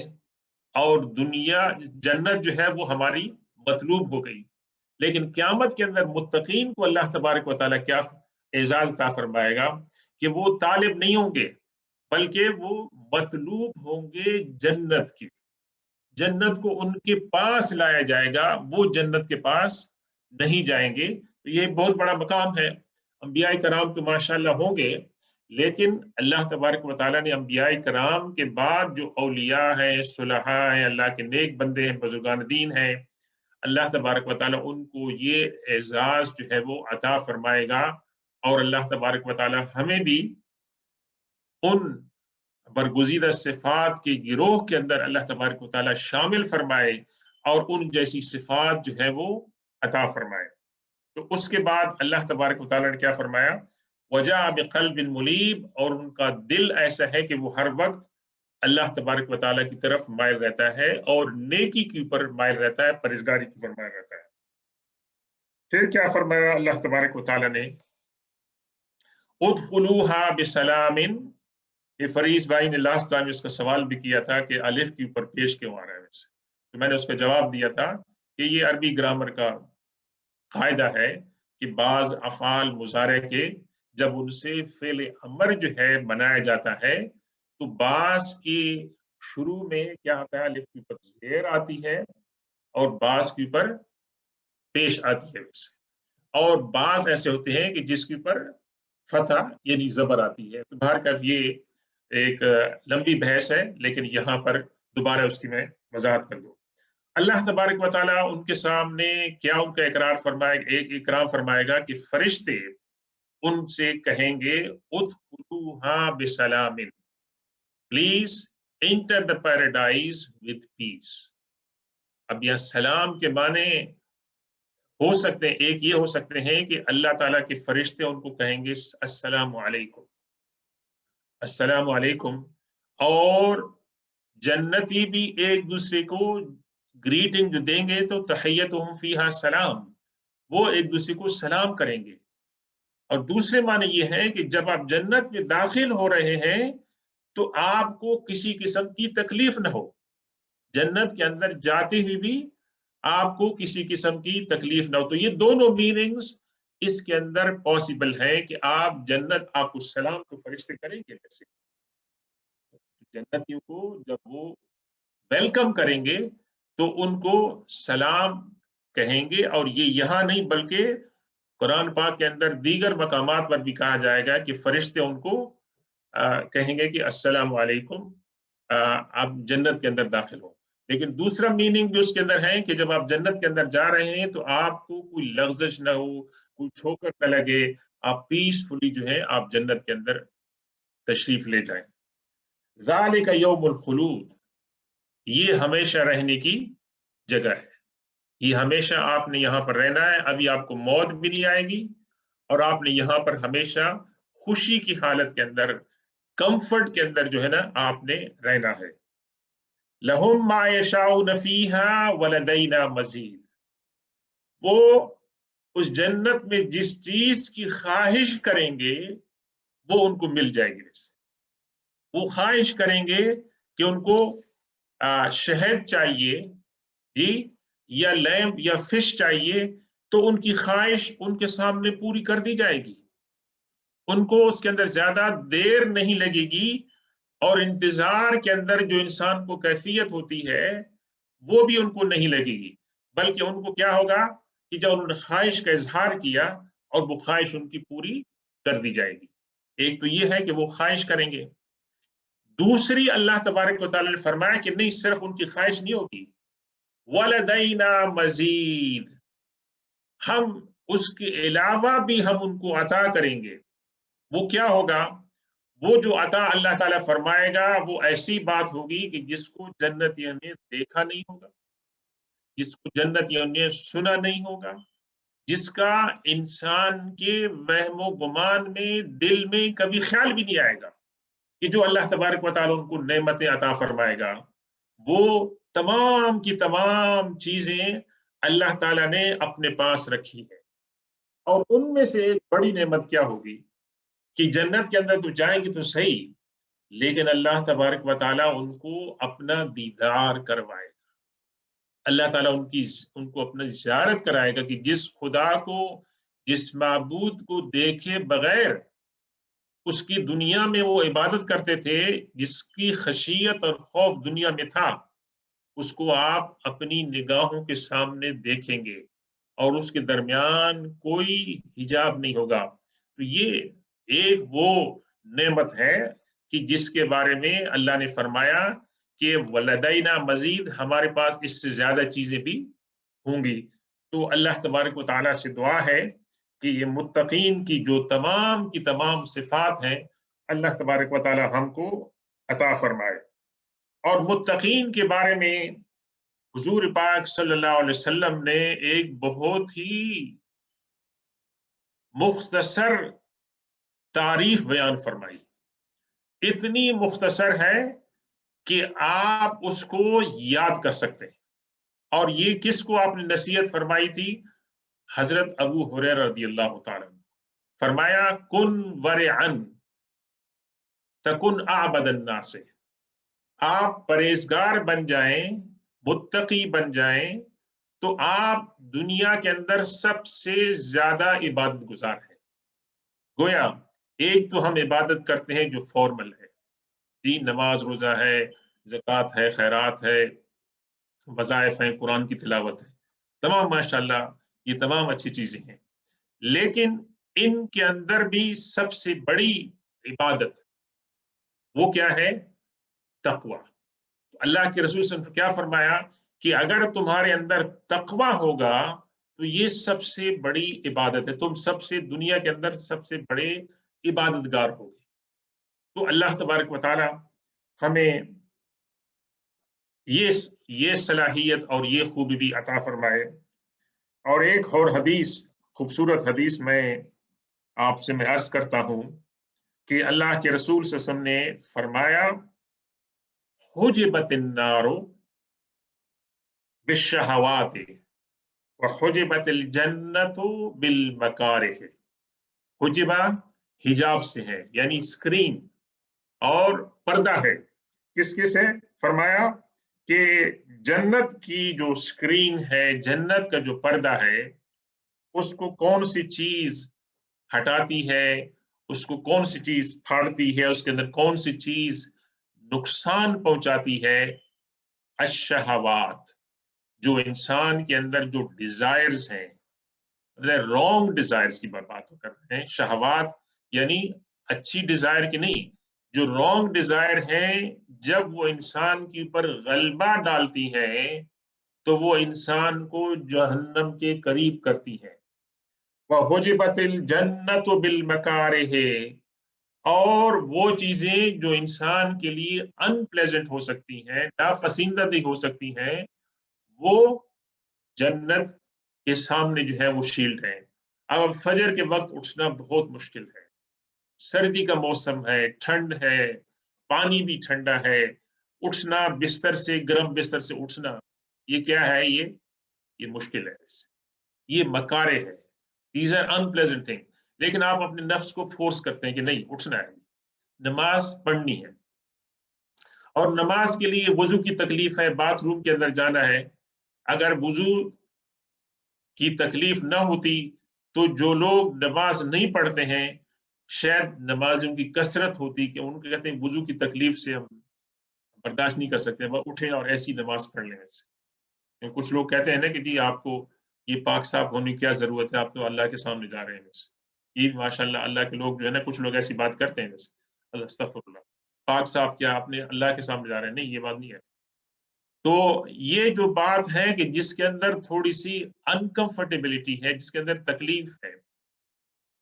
اور دنیا جنت جو ہے وہ ہماری مطلوب ہو گئی. لیکن قیامت کے اندر متقین کو اللہ تبارک و تعالیٰ کیا اعزاز عطا فرمائے گا کہ وہ طالب نہیں ہوں گے، بلکہ وہ مطلوب ہوں گے جنت کی. جنت کو ان کے پاس لایا جائے گا، وہ جنت کے پاس نہیں جائیں گے. تو یہ بہت بڑا مقام ہے. انبیاء کرام تو ماشاءاللہ ہوں گے، لیکن اللہ تبارک و تعالیٰ نے انبیاء کرام کے بعد جو اولیاء ہیں، صلحاء ہیں، اللہ کے نیک بندے ہیں، بزرگان دین ہیں، اللہ تبارک و تعالیٰ ان کو یہ اعزاز جو ہے وہ عطا فرمائے گا. اور اللہ تبارک و تعالیٰ ہمیں بھی ان برگزیدہ صفات کے گروہ کے اندر اللہ تبارک و تعالیٰ شامل فرمائے اور ان جیسی صفات جو ہے وہ عطا فرمائے. تو اس کے بعد اللہ تبارک و تعالیٰ نے کیا فرمایا؟ وجاء بقلب منیب، اور ان کا دل ایسا ہے کہ وہ ہر وقت اللہ تبارک و تعالیٰ کی طرف مائل رہتا ہے اور نیکی کے اوپر مائل رہتا ہے، پرہیزگاری کے اوپر مائل رہتا ہے. پھر کیا فرمایا اللہ تبارک و تعالیٰ نے؟ ادخلوها بسلام. یہ فریض بھائی نے لاسٹ ٹائم اس کا سوال بھی کیا تھا کہ الف کے اوپر پیش کیوں آ رہا ہے ویسے. تو میں نے اس کا جواب دیا تھا کہ یہ عربی گرامر کا قاعدہ ہے کہ بعض افعال مضارع کے جب ان سے فعل امر جو ہے بنایا جاتا ہے تو بعض کی شروع میں کیا ہوتا ہے، الف کے اوپر زیر آتی ہے اور بعض کے اوپر پیش آتی ہے ویسے. اور بعض ایسے ہوتے ہیں کہ جس کے اوپر فتح یعنی زبر آتی ہے. تو باہر کا یہ ایک لمبی بحث ہے، لیکن یہاں پر دوبارہ اس کی میں وضاحت کر دوں. اللہ تبارک و تعالیٰ ان کے سامنے کیا ان کا اکرام فرمائے گا کہ فرشتے ان سے کہیں گے ادخلوها بسلام، please enter the paradise with peace. اب یہ سلام کے معنی ہو سکتے ہیں، ایک یہ ہو سکتے ہیں کہ اللہ تعالیٰ کے فرشتے ان کو کہیں گے السلام علیکم، السلام علیکم. اور جنتی بھی ایک دوسرے کو گریٹنگ جو دیں گے تو تحیتہم فیہا سلام، وہ ایک دوسرے کو سلام کریں گے. اور دوسرے معنی یہ ہے کہ جب آپ جنت میں داخل ہو رہے ہیں تو آپ کو کسی قسم کی تکلیف نہ ہو. جنت کے اندر جاتے ہوئے بھی آپ کو کسی قسم کی تکلیف نہ ہو. تو یہ دونوں میننگز اس کے اندر پاسبل ہے کہ آپ جنت، آپ کو سلام تو فرشتے کریں گے، ویسے جنتیوں کو جب وہ ویلکم کریں گے تو ان کو سلام کہیں گے. اور یہ یہاں نہیں بلکہ قرآن پاک کے اندر دیگر مقامات پر بھی کہا جائے گا کہ فرشتے ان کو کہیں گے کہ السلام علیکم، آپ جنت کے اندر داخل ہو. لیکن دوسرا میننگ بھی اس کے اندر ہے کہ جب آپ جنت کے اندر جا رہے ہیں تو آپ کو کوئی لغزش نہ ہو، کوئی ٹھوکر نہ لگے، آپ پیسفلی جو ہے آپ جنت کے اندر تشریف لے جائیں. ذالک یوم الخلود، یہ ہمیشہ رہنے کی جگہ ہے. یہ ہمیشہ آپ نے یہاں پر رہنا ہے. ابھی آپ کو موت بھی نہیں آئے گی اور آپ نے یہاں پر ہمیشہ خوشی کی حالت کے اندر، کمفرٹ کے اندر جو ہے نا آپ نے رہنا ہے. لہم ما یشاؤون فیہا ولدینا مزید، وہ اس جنت میں جس چیز کی خواہش کریں گے وہ ان کو مل جائے گی. وہ خواہش کریں گے کہ ان کو شہد چاہیے جی، یا لیمب یا فش چاہیے، تو ان کی خواہش ان کے سامنے پوری کر دی جائے گی. ان کو اس کے اندر زیادہ دیر نہیں لگے گی اور انتظار کے اندر جو انسان کو کیفیت ہوتی ہے وہ بھی ان کو نہیں لگے گی، بلکہ ان کو کیا ہوگا کہ جب انہوں نے خواہش کا اظہار کیا اور وہ خواہش ان کی پوری کر دی جائے گی۔ ایک تو یہ ہے کہ وہ خواہش کریں گے، دوسری اللہ تبارک و تعالیٰ نے فرمایا کہ نہیں صرف ان کی خواہش نہیں ہوگی، وَلَدَيْنَا مَزِيدٌ، ہم اس کے علاوہ بھی ہم ان کو عطا کریں گے۔ وہ کیا ہوگا؟ وہ جو عطا اللہ تعالیٰ فرمائے گا وہ ایسی بات ہوگی کہ جس کو جنتیوں نے دیکھا نہیں ہوگا، جس کو جنتیوں نے سنا نہیں ہوگا، جس کا انسان کے وہم و گمان میں دل میں کبھی خیال بھی نہیں آئے گا کہ جو اللہ تبارک و تعالیٰ ان کو نعمتیں عطا فرمائے گا، وہ تمام کی تمام چیزیں اللہ تعالیٰ نے اپنے پاس رکھی ہے۔ اور ان میں سے ایک بڑی نعمت کیا ہوگی کہ جنت کے اندر تو جائیں گے تو صحیح، لیکن اللہ تبارک و تعالیٰ ان کو اپنا دیدار کروائے گا، اللہ تعالیٰ ان کو اپنا زیارت کرائے گا کہ جس خدا کو، جس معبود کو دیکھے بغیر اس کی دنیا میں وہ عبادت کرتے تھے، جس کی خشیت اور خوف دنیا میں تھا، اس کو آپ اپنی نگاہوں کے سامنے دیکھیں گے اور اس کے درمیان کوئی حجاب نہیں ہوگا۔ تو یہ ایک وہ نعمت ہے کہ جس کے بارے میں اللہ نے فرمایا کہ ولدینا مزید، ہمارے پاس اس سے زیادہ چیزیں بھی ہوں گی۔ تو اللہ تبارک و تعالیٰ سے دعا ہے کہ یہ متقین کی جو تمام کی تمام صفات ہیں اللہ تبارک و تعالیٰ ہم کو عطا فرمائے۔ اور متقین کے بارے میں حضور پاک صلی اللہ علیہ وسلم نے ایک بہت ہی مختصر تعریف بیان فرمائی، اتنی مختصر ہے کہ آپ اس کو یاد کر سکتے ہیں۔ اور یہ کس کو آپ نے نصیحت فرمائی تھی؟ حضرت ابو ہریرہ رضی اللہ تعالیٰ عنہ۔ فرمایا کن ورعن تکن اعبد الناس، آپ پرہیزگار بن جائیں، متقی بن جائیں تو آپ دنیا کے اندر سب سے زیادہ عبادت گزار ہیں۔ گویا ایک تو ہم عبادت کرتے ہیں جو فارمل ہے، جی نماز روزہ ہے، زکوٰۃ ہے، خیرات ہے، وظائف ہیں، قرآن کی تلاوت ہے، تمام ماشاءاللہ یہ تمام اچھی چیزیں ہیں، لیکن ان کے اندر بھی سب سے بڑی عبادت وہ کیا ہے؟ تقوی۔ اللہ کے رسول صلی اللہ علیہ وسلم نے کیا فرمایا کہ اگر تمہارے اندر تقوی ہوگا تو یہ سب سے بڑی عبادت ہے، تم سب سے دنیا کے اندر سب سے بڑے عبادت گار ہوگے۔ تو اللہ تبارک و تعالی ہمیں یہ صلاحیت اور یہ خوبی بھی عطا فرمائے۔ اور ایک اور حدیث، خوبصورت حدیث میں آپ سے میں عرض کرتا ہوں کہ اللہ کے رسول صلی اللہ علیہ وسلم نے فرمایا حجبت النار بالشہوات وحجبت الجنت بالمکارہ۔ حجبہ حجاب سے ہے، یعنی اسکرین اور پردہ ہے، کس کس ہے؟ فرمایا کہ جنت کی جو اسکرین ہے، جنت کا جو پردہ ہے، اس کو کون سی چیز ہٹاتی ہے، اس کو کون سی چیز پھاڑتی ہے، اس کے اندر کون سی چیز نقصان پہنچاتی ہے؟ الشہوات، جو انسان کے اندر جو ڈیزائرز ہیں، رانگ ڈیزائرز کی بات کر رہے ہیں، شہوات یعنی اچھی ڈیزائر کی نہیں، جو رانگ ڈیزائر ہیں جب وہ انسان کے اوپر غلبہ ڈالتی ہیں تو وہ انسان کو جہنم کے قریب کرتی ہیں۔ وَحُجِبَتِ الْجَنَّةُ بِالْمَكَارِهِ، اور وہ چیزیں جو انسان کے لیے ان پلیزنٹ ہو سکتی ہیں، ناپسندیدہ بھی ہو سکتی ہیں، وہ جنت کے سامنے جو ہے وہ شیلڈ ہے۔ اب فجر کے وقت اٹھنا بہت مشکل ہے، سردی کا موسم ہے، ٹھنڈ ہے، پانی بھی ٹھنڈا ہے، اٹھنا بستر سے، گرم بستر سے اٹھنا، یہ کیا ہے؟ یہ مشکل ہے، یہ مکارے ہے، دیز آر انپلیزنٹ تھنگ، لیکن آپ اپنے نفس کو فورس کرتے ہیں کہ نہیں اٹھنا ہے، نماز پڑھنی ہے۔ اور نماز کے لیے وضو کی تکلیف ہے، باتھ روم کے اندر جانا ہے، اگر وضو کی تکلیف نہ ہوتی تو جو لوگ نماز نہیں پڑھتے ہیں شاید نمازوں کی کثرت ہوتی کہ ان کو کہتے ہیں وضو کی تکلیف سے ہم برداشت نہیں کر سکتے، وہ اٹھیں اور ایسی نماز پڑھ لیں ایسے۔ کچھ لوگ کہتے ہیں نا کہ جی آپ کو یہ پاک صاف ہونے کی کیا ضرورت ہے، آپ تو اللہ کے سامنے جا رہے ہیں ویسے۔ یہ ماشاء اللہ اللہ کے لوگ جو ہے نا، کچھ لوگ ایسی بات کرتے ہیں ویسے، اللہ استغفر اللہ، پاک صاف کیا آپ نے اللہ کے سامنے جا رہے ہیں؟ نہیں، یہ بات نہیں ہے۔ تو یہ جو بات ہے کہ جس کے اندر تھوڑی سی انکمفرٹیبلٹی ہے، جس کے اندر تکلیف ہے،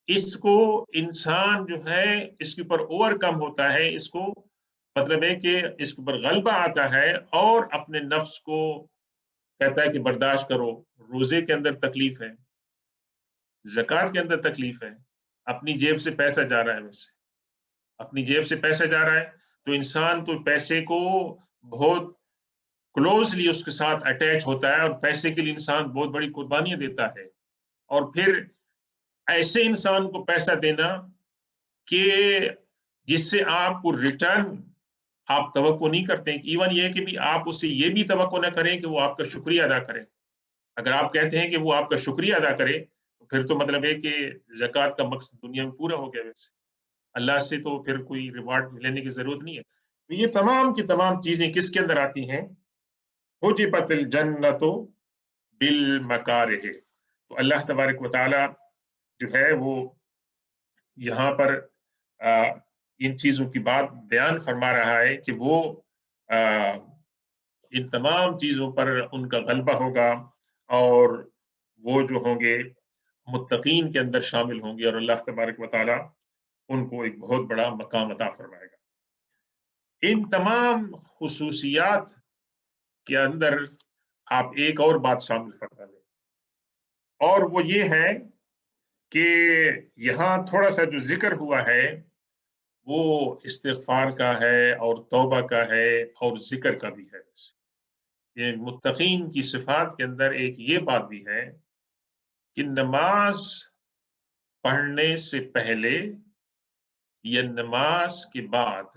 اس کو انسان جو ہے اس کے اوپر اوور کم ہوتا ہے، اس کو مطلب ہے کہ اس کے اوپر غلبہ آتا ہے اور اپنے نفس کو کہتا ہے کہ برداشت کرو۔ روزے کے اندر تکلیف ہے، زکوٰۃ کے اندر تکلیف ہے، اپنی جیب سے پیسہ جا رہا ہے، ویسے اپنی جیب سے پیسہ جا رہا ہے تو انسان تو پیسے کو بہت کلوزلی اس کے ساتھ اٹیچ ہوتا ہے، اور پیسے کے لیے انسان بہت بڑی قربانیاں دیتا ہے، اور پھر ایسے انسان کو پیسہ دینا کہ جس سے آپ کو ریٹرن آپ توقع نہیں کرتے، ایون یہ کہ بھی آپ اس سے یہ بھی توقع نہ کریں کہ وہ آپ کا شکریہ ادا کریں۔ اگر آپ کہتے ہیں کہ وہ آپ کا شکریہ ادا کرے تو پھر تو مطلب ہے کہ زکوٰۃ کا مقصد دنیا میں پورا ہو گیا، ویسے اللہ سے تو پھر کوئی ریوارڈ لینے کی ضرورت نہیں ہے۔ تو یہ تمام کی تمام چیزیں کس کے اندر آتی ہیں؟ حجبت الجنت بالمکارہ۔ تو اللہ تبارک و تعالی جو ہے وہ یہاں پر ان چیزوں کی بات بیان فرما رہا ہے کہ وہ ان تمام چیزوں پر ان کا غلبہ ہوگا، اور وہ جو ہوں گے متقین کے اندر شامل ہوں گے، اور اللہ تبارک و تعالی ان کو ایک بہت بڑا مقام عطا فرمائے گا۔ ان تمام خصوصیات کے اندر آپ ایک اور بات شامل فرما لیں، اور وہ یہ ہے کہ یہاں تھوڑا سا جو ذکر ہوا ہے وہ استغفار کا ہے اور توبہ کا ہے اور ذکر کا بھی ہے۔ یہ متقین کی صفات کے اندر ایک یہ بات بھی ہے کہ نماز پڑھنے سے پہلے یا نماز کے بعد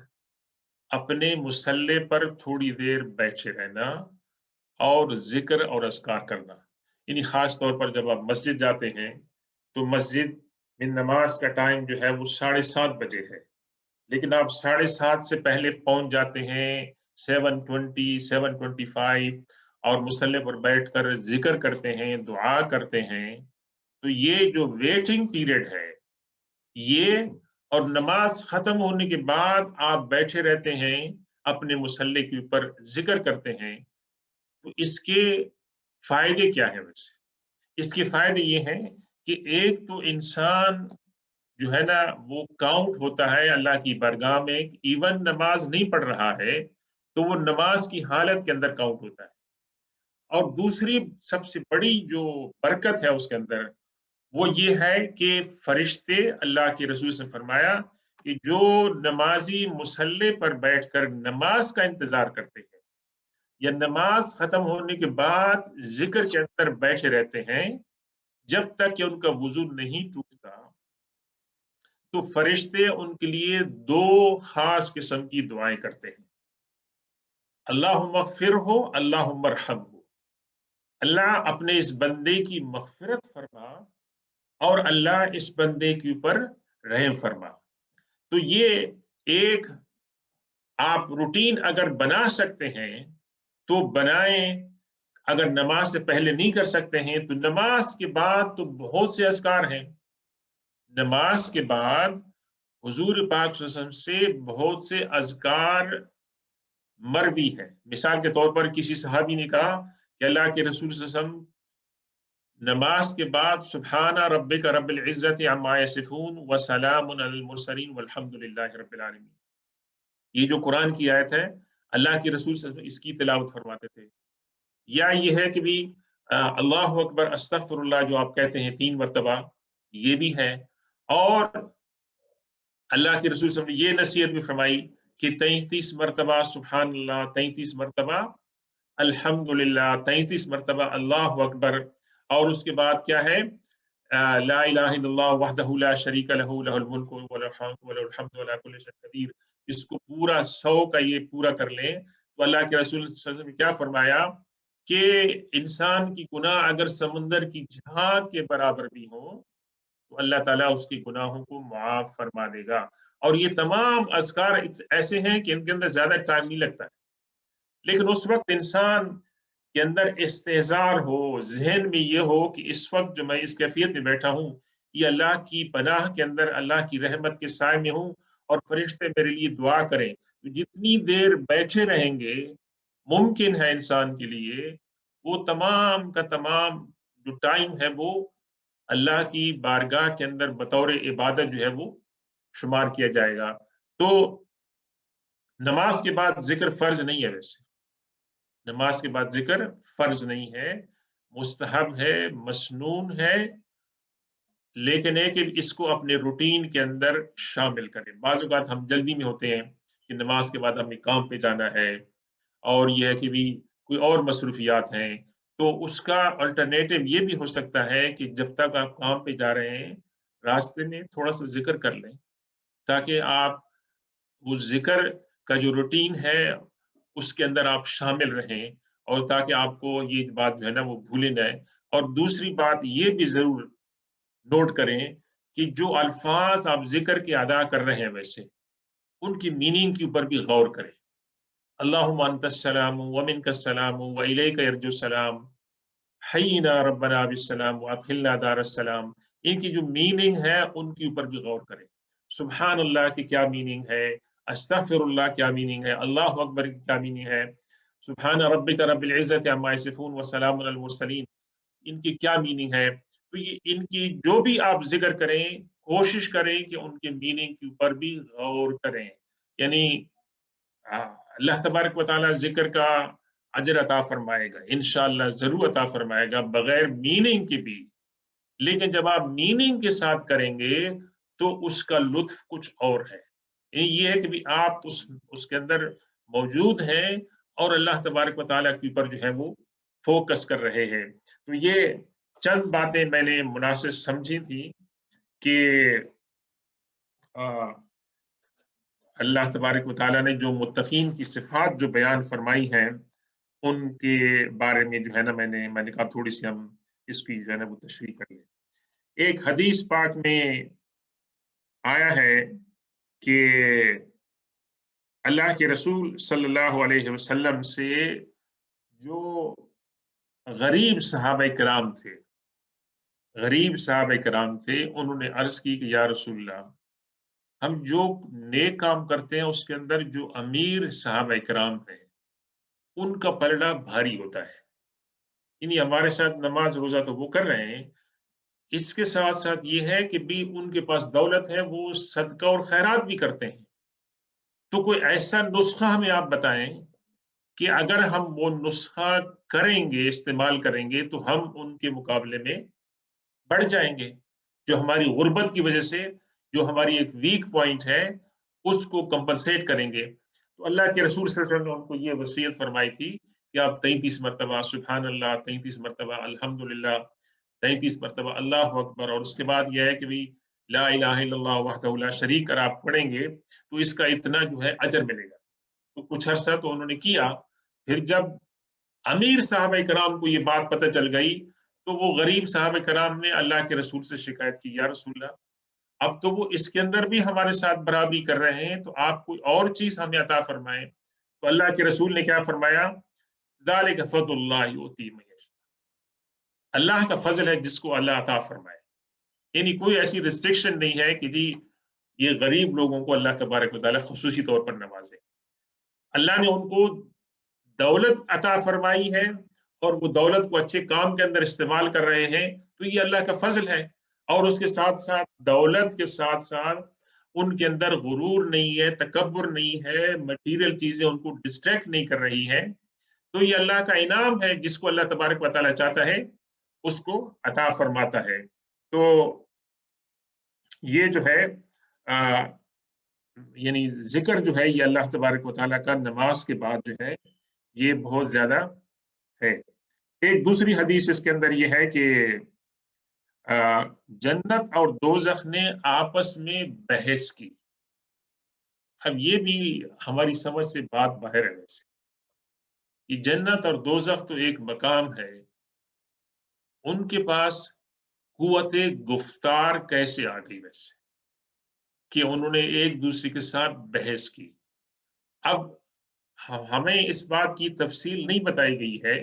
اپنے مصلے پر تھوڑی دیر بیٹھے رہنا اور ذکر اور اذکار کرنا۔ یعنی خاص طور پر جب آپ مسجد جاتے ہیں تو مسجد میں نماز کا ٹائم جو ہے وہ 7:30 بجے ہے، لیکن آپ 7:30 سے پہلے پہنچ جاتے ہیں 7:20 7:25 اور مصلی پر بیٹھ کر ذکر کرتے ہیں، دعا کرتے ہیں، تو یہ جو ویٹنگ پیریڈ ہے یہ، اور نماز ختم ہونے کے بعد آپ بیٹھے رہتے ہیں اپنے مصلی کے اوپر ذکر کرتے ہیں، تو اس کے فائدے کیا ہیں؟ ویسے اس کے فائدے یہ ہیں کہ ایک تو انسان جو ہے نا وہ کاؤنٹ ہوتا ہے اللہ کی بارگاہ میں، ایون نماز نہیں پڑھ رہا ہے تو وہ نماز کی حالت کے اندر کاؤنٹ ہوتا ہے، اور دوسری سب سے بڑی جو برکت ہے اس کے اندر وہ یہ ہے کہ فرشتے، اللہ کے رسول سے فرمایا کہ جو نمازی مصلی پر بیٹھ کر نماز کا انتظار کرتے ہیں یا نماز ختم ہونے کے بعد ذکر کے اندر بیٹھے رہتے ہیں جب تک کہ ان کا وضو نہیں ٹوٹتا، تو فرشتے ان کے لیے دو خاص قسم کی دعائیں کرتے ہیں۔ اللہم اغفرہ، اللہم ارحمہ، اللہ اپنے اس بندے کی مغفرت فرما اور اللہ اس بندے کے اوپر رحم فرما۔ تو یہ ایک آپ روٹین اگر بنا سکتے ہیں تو بنائیں، اگر نماز سے پہلے نہیں کر سکتے ہیں تو نماز کے بعد تو بہت سے اذکار ہیں، نماز کے بعد حضور پاک صلی اللہ علیہ وسلم سے بہت سے اذکار مروی ہے۔ مثال کے طور پر کسی صحابی نے کہا کہ اللہ کے رسول صلی اللہ علیہ وسلم نماز کے بعد سبحان ربک رب العزت عما یصفون وسلام علی المرسلین والحمد للہ رب العالمین، یہ جو قرآن کی آیت ہے اللہ کے رسول صلی اللہ علیہ وسلم اس کی تلاوت فرماتے تھے۔ یا یہ ہے کہ بھی اللہ اکبر استغفر اللہ جو آپ کہتے ہیں 3 مرتبہ، یہ بھی ہے، اور اللہ کے رسول صلی اللہ علیہ وسلم نے یہ نصیحت بھی فرمائی کہ 33 مرتبہ سبحان اللہ، 33 مرتبہ الحمدللہ، 33 مرتبہ اللہ اکبر، اور اس کے بعد کیا ہے لا الہ الا اللہ وحدہ لا شریک لہ لہ الملک وله الحمد وعلى كل شيء قدیر، اس کو پورا 100 کا یہ پورا کر لیں تو اللہ کے رسول صلی اللہ علیہ وسلم نے کیا فرمایا کہ انسان کی گناہ اگر سمندر کی جھاگ کے برابر بھی ہو تو اللہ تعالیٰ اس کی گناہوں کو معاف فرما دے گا. اور یہ تمام اذکار ایسے ہیں کہ ان کے اندر زیادہ ٹائم نہیں لگتا ہے، لیکن اس وقت انسان کے اندر استحضار ہو، ذہن میں یہ ہو کہ اس وقت جو میں اس کیفیت میں بیٹھا ہوں، یہ اللہ کی پناہ کے اندر، اللہ کی رحمت کے سائے میں ہوں، اور فرشتے میرے لیے دعا کریں. جتنی دیر بیٹھے رہیں گے ممکن ہے انسان کے لیے، وہ تمام کا تمام جو ٹائم ہے وہ اللہ کی بارگاہ کے اندر بطور عبادت جو ہے وہ شمار کیا جائے گا. تو نماز کے بعد ذکر فرض نہیں ہے، ویسے نماز کے بعد ذکر فرض نہیں ہے، مستحب ہے، مسنون ہے، لیکن ہے کہ اس کو اپنے روٹین کے اندر شامل کریں. بعض اوقات ہم جلدی میں ہوتے ہیں کہ نماز کے بعد ہمیں کام پہ جانا ہے، اور یہ ہے کہ بھی کوئی اور مصروفیات ہیں، تو اس کا الٹرنیٹو یہ بھی ہو سکتا ہے کہ جب تک آپ کام پہ جا رہے ہیں راستے میں تھوڑا سا ذکر کر لیں، تاکہ آپ وہ ذکر کا جو روٹین ہے اس کے اندر آپ شامل رہیں، اور تاکہ آپ کو یہ بات جو ہے نا وہ بھولے نہ. اور دوسری بات یہ بھی ضرور نوٹ کریں کہ جو الفاظ آپ ذکر کے ادا کر رہے ہیں ویسے ان کی میننگ کے اوپر بھی غور کریں. اللہم انت السلام ومنک السلام والیک یرجو السلام حینا ربنا بالسلام وادخلنا دار السلام، ان کی جو میننگ ہے ان کے اوپر بھی غور کریں. سبحان اللہ کی کیا میننگ ہے، استغفر اللہ کیا میننگ ہے، اللہ اکبر کی کیا میننگ ہے، سبحان ربک رب العزت عما یصفون وسلام علی المرسلین، ان کی کیا میننگ ہے. تو یہ ان کی جو بھی آپ ذکر کریں کوشش کریں کہ ان کے میننگ کے اوپر بھی غور کریں. یعنی اللہ تبارک و تعالیٰ ذکر کا اجر عطا فرمائے گا، انشاءاللہ ضرور عطا فرمائے گا بغیر میننگ کے بھی، لیکن جب آپ میننگ کے ساتھ کریں گے تو اس کا لطف کچھ اور ہے. یہ ہے کہ بھی آپ اس کے اندر موجود ہیں اور اللہ تبارک و تعالیٰ کے اوپر جو ہے وہ فوکس کر رہے ہیں. تو یہ چند باتیں میں نے مناسب سمجھی تھی کہ اللہ تبارک و تعالیٰ نے جو متقین کی صفات جو بیان فرمائی ہیں ان کے بارے میں جو ہے نا میں نے کہا تھوڑی سی ہم اس کی جو ہے نا وہ تشریح کر لیں. ایک حدیث پاک میں آیا ہے کہ اللہ کے رسول صلی اللہ علیہ وسلم سے جو غریب صحابہ کرام تھے، انہوں نے عرض کی کہ یا رسول اللہ، ہم جو نیک کام کرتے ہیں اس کے اندر جو امیر صحابہ کرام ہیں ان کا پلڑا بھاری ہوتا ہے. یعنی ہمارے ساتھ نماز روزہ تو وہ کر رہے ہیں، اس کے ساتھ ساتھ یہ ہے کہ بھی ان کے پاس دولت ہے، وہ صدقہ اور خیرات بھی کرتے ہیں. تو کوئی ایسا نسخہ ہمیں آپ بتائیں کہ اگر ہم وہ نسخہ کریں گے، استعمال کریں گے تو ہم ان کے مقابلے میں بڑھ جائیں گے، جو ہماری غربت کی وجہ سے جو ہماری ایک ویک پوائنٹ ہے اس کو کمپنسیٹ کریں گے. تو اللہ کے رسول صلی اللہ علیہ وسلم نے ان کو یہ وصیت فرمائی تھی کہ آپ 33 مرتبہ سبحان اللہ، 33 مرتبہ الحمدللہ، 33 مرتبہ اللہ اکبر، اور اس کے بعد یہ ہے کہ بھی لا الہ الا اللہ وحدہ لا شریک کر آپ پڑھیں گے تو اس کا اتنا جو ہے اجر ملے گا. تو کچھ عرصہ تو انہوں نے کیا، پھر جب امیر صحابہ کرام کو یہ بات پتہ چل گئی تو وہ غریب صحابہ کرام نے اللہ کے رسول سے شکایت کی، یا رسول اللہ اب تو وہ اس کے اندر بھی ہمارے ساتھ برابری کر رہے ہیں، تو آپ کوئی اور چیز ہمیں عطا فرمائیں. تو اللہ کے رسول نے کیا فرمایا، ذالک فضل اللہ یؤتی من یشاء، اللہ کا فضل ہے جس کو اللہ عطا فرمائے. یعنی کوئی ایسی ریسٹرکشن نہیں ہے کہ جی یہ غریب لوگوں کو اللہ تبارک و تعالیٰ خصوصی طور پر نوازے. اللہ نے ان کو دولت عطا فرمائی ہے اور وہ دولت کو اچھے کام کے اندر استعمال کر رہے ہیں تو یہ اللہ کا فضل ہے. اور اس کے ساتھ ساتھ دولت کے ساتھ ساتھ ان کے اندر غرور نہیں ہے، تکبر نہیں ہے، مٹیریل چیزیں ان کو ڈسٹریکٹ نہیں کر رہی ہیں. تو یہ اللہ کا انعام ہے، جس کو اللہ تبارک و تعالیٰ چاہتا ہے اس کو عطا فرماتا ہے. تو یہ جو ہے یعنی ذکر جو ہے یہ اللہ تبارک و تعالیٰ کا نماز کے بعد جو ہے یہ بہت زیادہ ہے. ایک دوسری حدیث اس کے اندر یہ ہے کہ جنت اور دوزخ نے آپس میں بحث کی. اب یہ بھی ہماری سمجھ سے بات باہر ہے، ویسے کہ جنت اور دوزخ تو ایک مقام ہے، ان کے پاس قوت گفتار کیسے آ گئی ویسے کہ انہوں نے ایک دوسرے کے ساتھ بحث کی. اب ہمیں اس بات کی تفصیل نہیں بتائی گئی ہے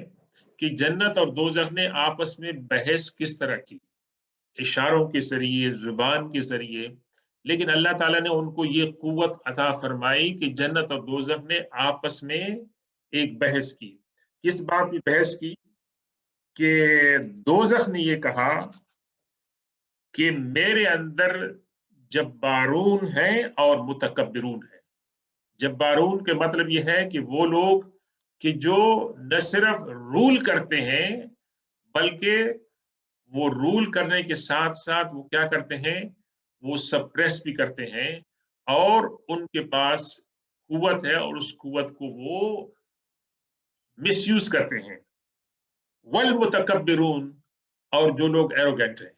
کہ جنت اور دوزخ نے آپس میں بحث کس طرح کی، اشاروں کے ذریعے، زبان کے ذریعے، لیکن اللہ تعالیٰ نے ان کو یہ قوت عطا فرمائی کہ جنت اور دوزخ نے آپس میں ایک بحث کی. کس بات کی بحث کی؟ کہ دوزخ نے یہ کہا کہ میرے اندر جبارون ہیں اور متکبرون ہیں. جبارون کے مطلب یہ ہے کہ وہ لوگ کہ جو نہ صرف رول کرتے ہیں بلکہ وہ رول کرنے کے ساتھ ساتھ وہ کیا کرتے ہیں، وہ سپریس بھی کرتے ہیں، اور ان کے پاس قوت ہے اور اس قوت کو وہ مس یوز کرتے ہیں. والمتکبرون، اور جو لوگ ایروگینٹ ہیں.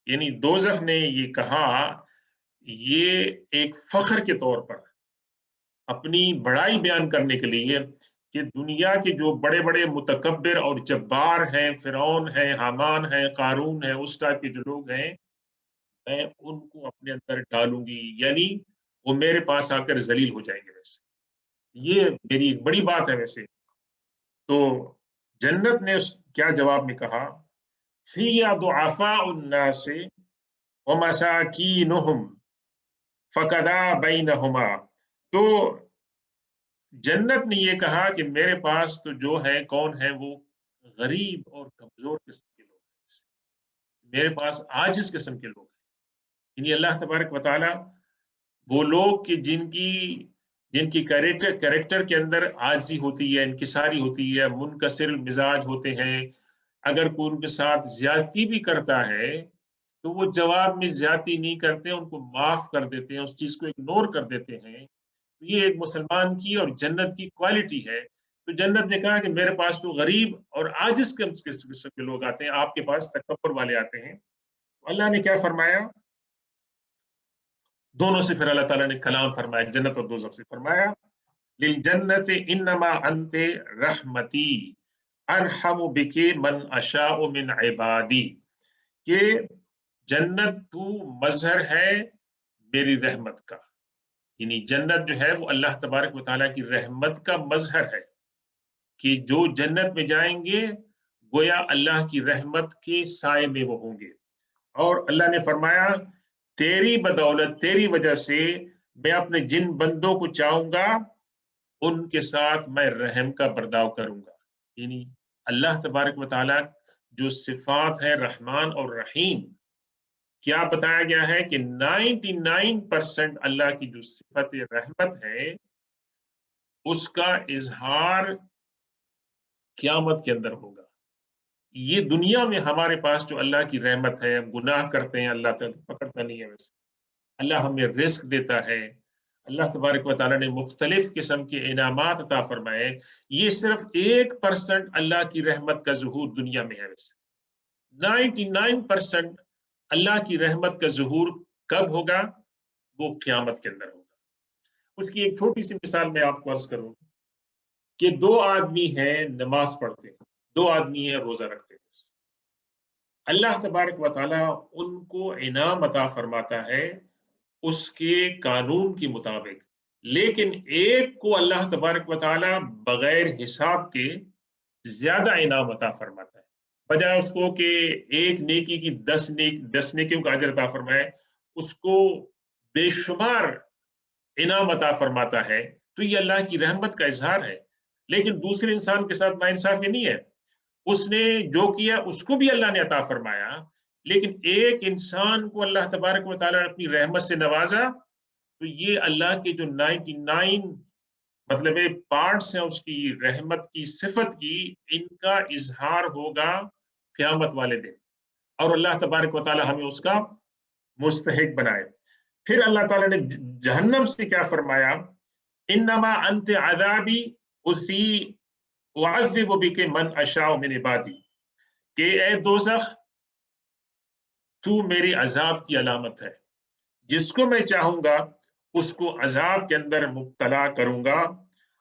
یعنی دوزخ نے یہ کہا، یہ ایک فخر کے طور پر اپنی بڑائی بیان کرنے کے لیے کہ دنیا کے جو بڑے بڑے متکبر اور جبار ہیں، فرعون ہیں، حامان ہیں، قارون ہیں، اس ٹائپ کے جو لوگ ہیں، میں ان کو اپنے اندر ڈالوں گی، یعنی وہ میرے پاس آ کر ذلیل ہو جائیں گے. ویسے یہ میری ایک بڑی بات ہے. ویسے تو جنت نے کیا جواب میں کہا، فِيهَا ضُعَفَاءُ النَّاسِ وَمَسَاكِينُهُمْ فَقَضَىٰ بَيْنَهُمَا. تو جنت نے یہ کہا کہ میرے پاس تو جو ہے کون ہے، وہ غریب اور کمزور قسم کے لوگ ہیں، میرے پاس عاجز قسم کے لوگ ہیں. یعنی اللہ تبارک و تعالیٰ وہ لوگ کہ جن کی کریکٹر کے اندر عاجزی ہوتی ہے، انکساری ہوتی ہے، منکسر المزاج ہوتے ہیں، اگر کوئی ان کے ساتھ زیادتی بھی کرتا ہے تو وہ جواب میں زیادتی نہیں کرتے، ان کو معاف کر دیتے ہیں، اس چیز کو اگنور کر دیتے ہیں. یہ ایک مسلمان کی اور جنت کی کوالٹی ہے. تو جنت نے کہا کہ میرے پاس تو غریب اور عاجز قسم کے لوگ آتے ہیں، آپ کے پاس تکبر والے آتے ہیں. اللہ نے کیا فرمایا؟ دونوں سے پھر اللہ تعالیٰ نے کلام فرمایا، جنت اور دوزخ سے فرمایا، للجنت انما انت رحمتی ارحم بک من اشاء من عبادی. کہ جنت تو مظہر ہے میری رحمت کا. یعنی جنت جو ہے وہ اللہ تبارک و تعالیٰ کی رحمت کا مظہر ہے کہ جو جنت میں جائیں گے گویا اللہ کی رحمت کے سائے میں وہ ہوں گے. اور اللہ نے فرمایا تیری بدولت، تیری وجہ سے میں اپنے جن بندوں کو چاہوں گا ان کے ساتھ میں رحم کا برداؤ کروں گا. یعنی اللہ تبارک و تعالیٰ جو صفات ہے رحمان اور رحیم، کیا بتایا گیا ہے کہ 99% اللہ کی جو صفت رحمت ہے اس کا اظہار قیامت کے اندر ہوگا. یہ دنیا میں ہمارے پاس جو اللہ کی رحمت ہے، گناہ کرتے ہیں اللہ تعالیٰ پکڑتا نہیں ہے. ویسے اللہ ہمیں رزق دیتا ہے، اللہ تبارک و تعالیٰ نے مختلف قسم کے انعامات عطا فرمائے. یہ صرف 1% اللہ کی رحمت کا ظہور دنیا میں ہے. ویسے 99% اللہ کی رحمت کا ظہور کب ہوگا؟ وہ قیامت کے اندر ہوگا. اس کی ایک چھوٹی سی مثال میں آپ کو عرض کروں کہ 2 آدمی ہیں نماز پڑھتے ہیں، 2 آدمی ہیں روزہ رکھتے ہیں. اللہ تبارک و تعالیٰ ان کو انعام عطا فرماتا ہے اس کے قانون کے مطابق، لیکن ایک کو اللہ تبارک و تعالیٰ بغیر حساب کے زیادہ انعام عطا فرماتا ہے، بجائے اس کو کہ ایک نیکی کی 10 نیکیوں کا اجر عطا فرمائے، اس کو بے شمار انعام عطا فرماتا ہے. تو یہ اللہ کی رحمت کا اظہار ہے. لیکن دوسرے انسان کے ساتھ ناانصافی نہیں ہے، اس نے جو کیا اس کو بھی اللہ نے عطا فرمایا، لیکن ایک انسان کو اللہ تبارک و تعالیٰ نے اپنی رحمت سے نوازا. تو یہ اللہ کے جو 99 مطلب پارٹس ہیں اس کی رحمت کی صفت کی، ان کا اظہار ہوگا قیامت والے دن، اور اللہ تبارک و تعالیٰ ہمیں اس کا مستحق بنائے. پھر اللہ تعالیٰ نے جہنم سے کیا فرمایا، انما انت عذابی اسی اعذب بک من اشاء من عبادی. کہ اے دوزخ تو میری عذاب کی علامت ہے، جس کو میں چاہوں گا اس کو عذاب کے اندر مبتلا کروں گا.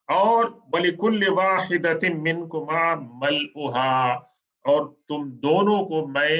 اور وَلِكُلِّ وَاحِدَةٍ مِّنْكُمَا مَلْئُهَا، اور تم دونوں کو میں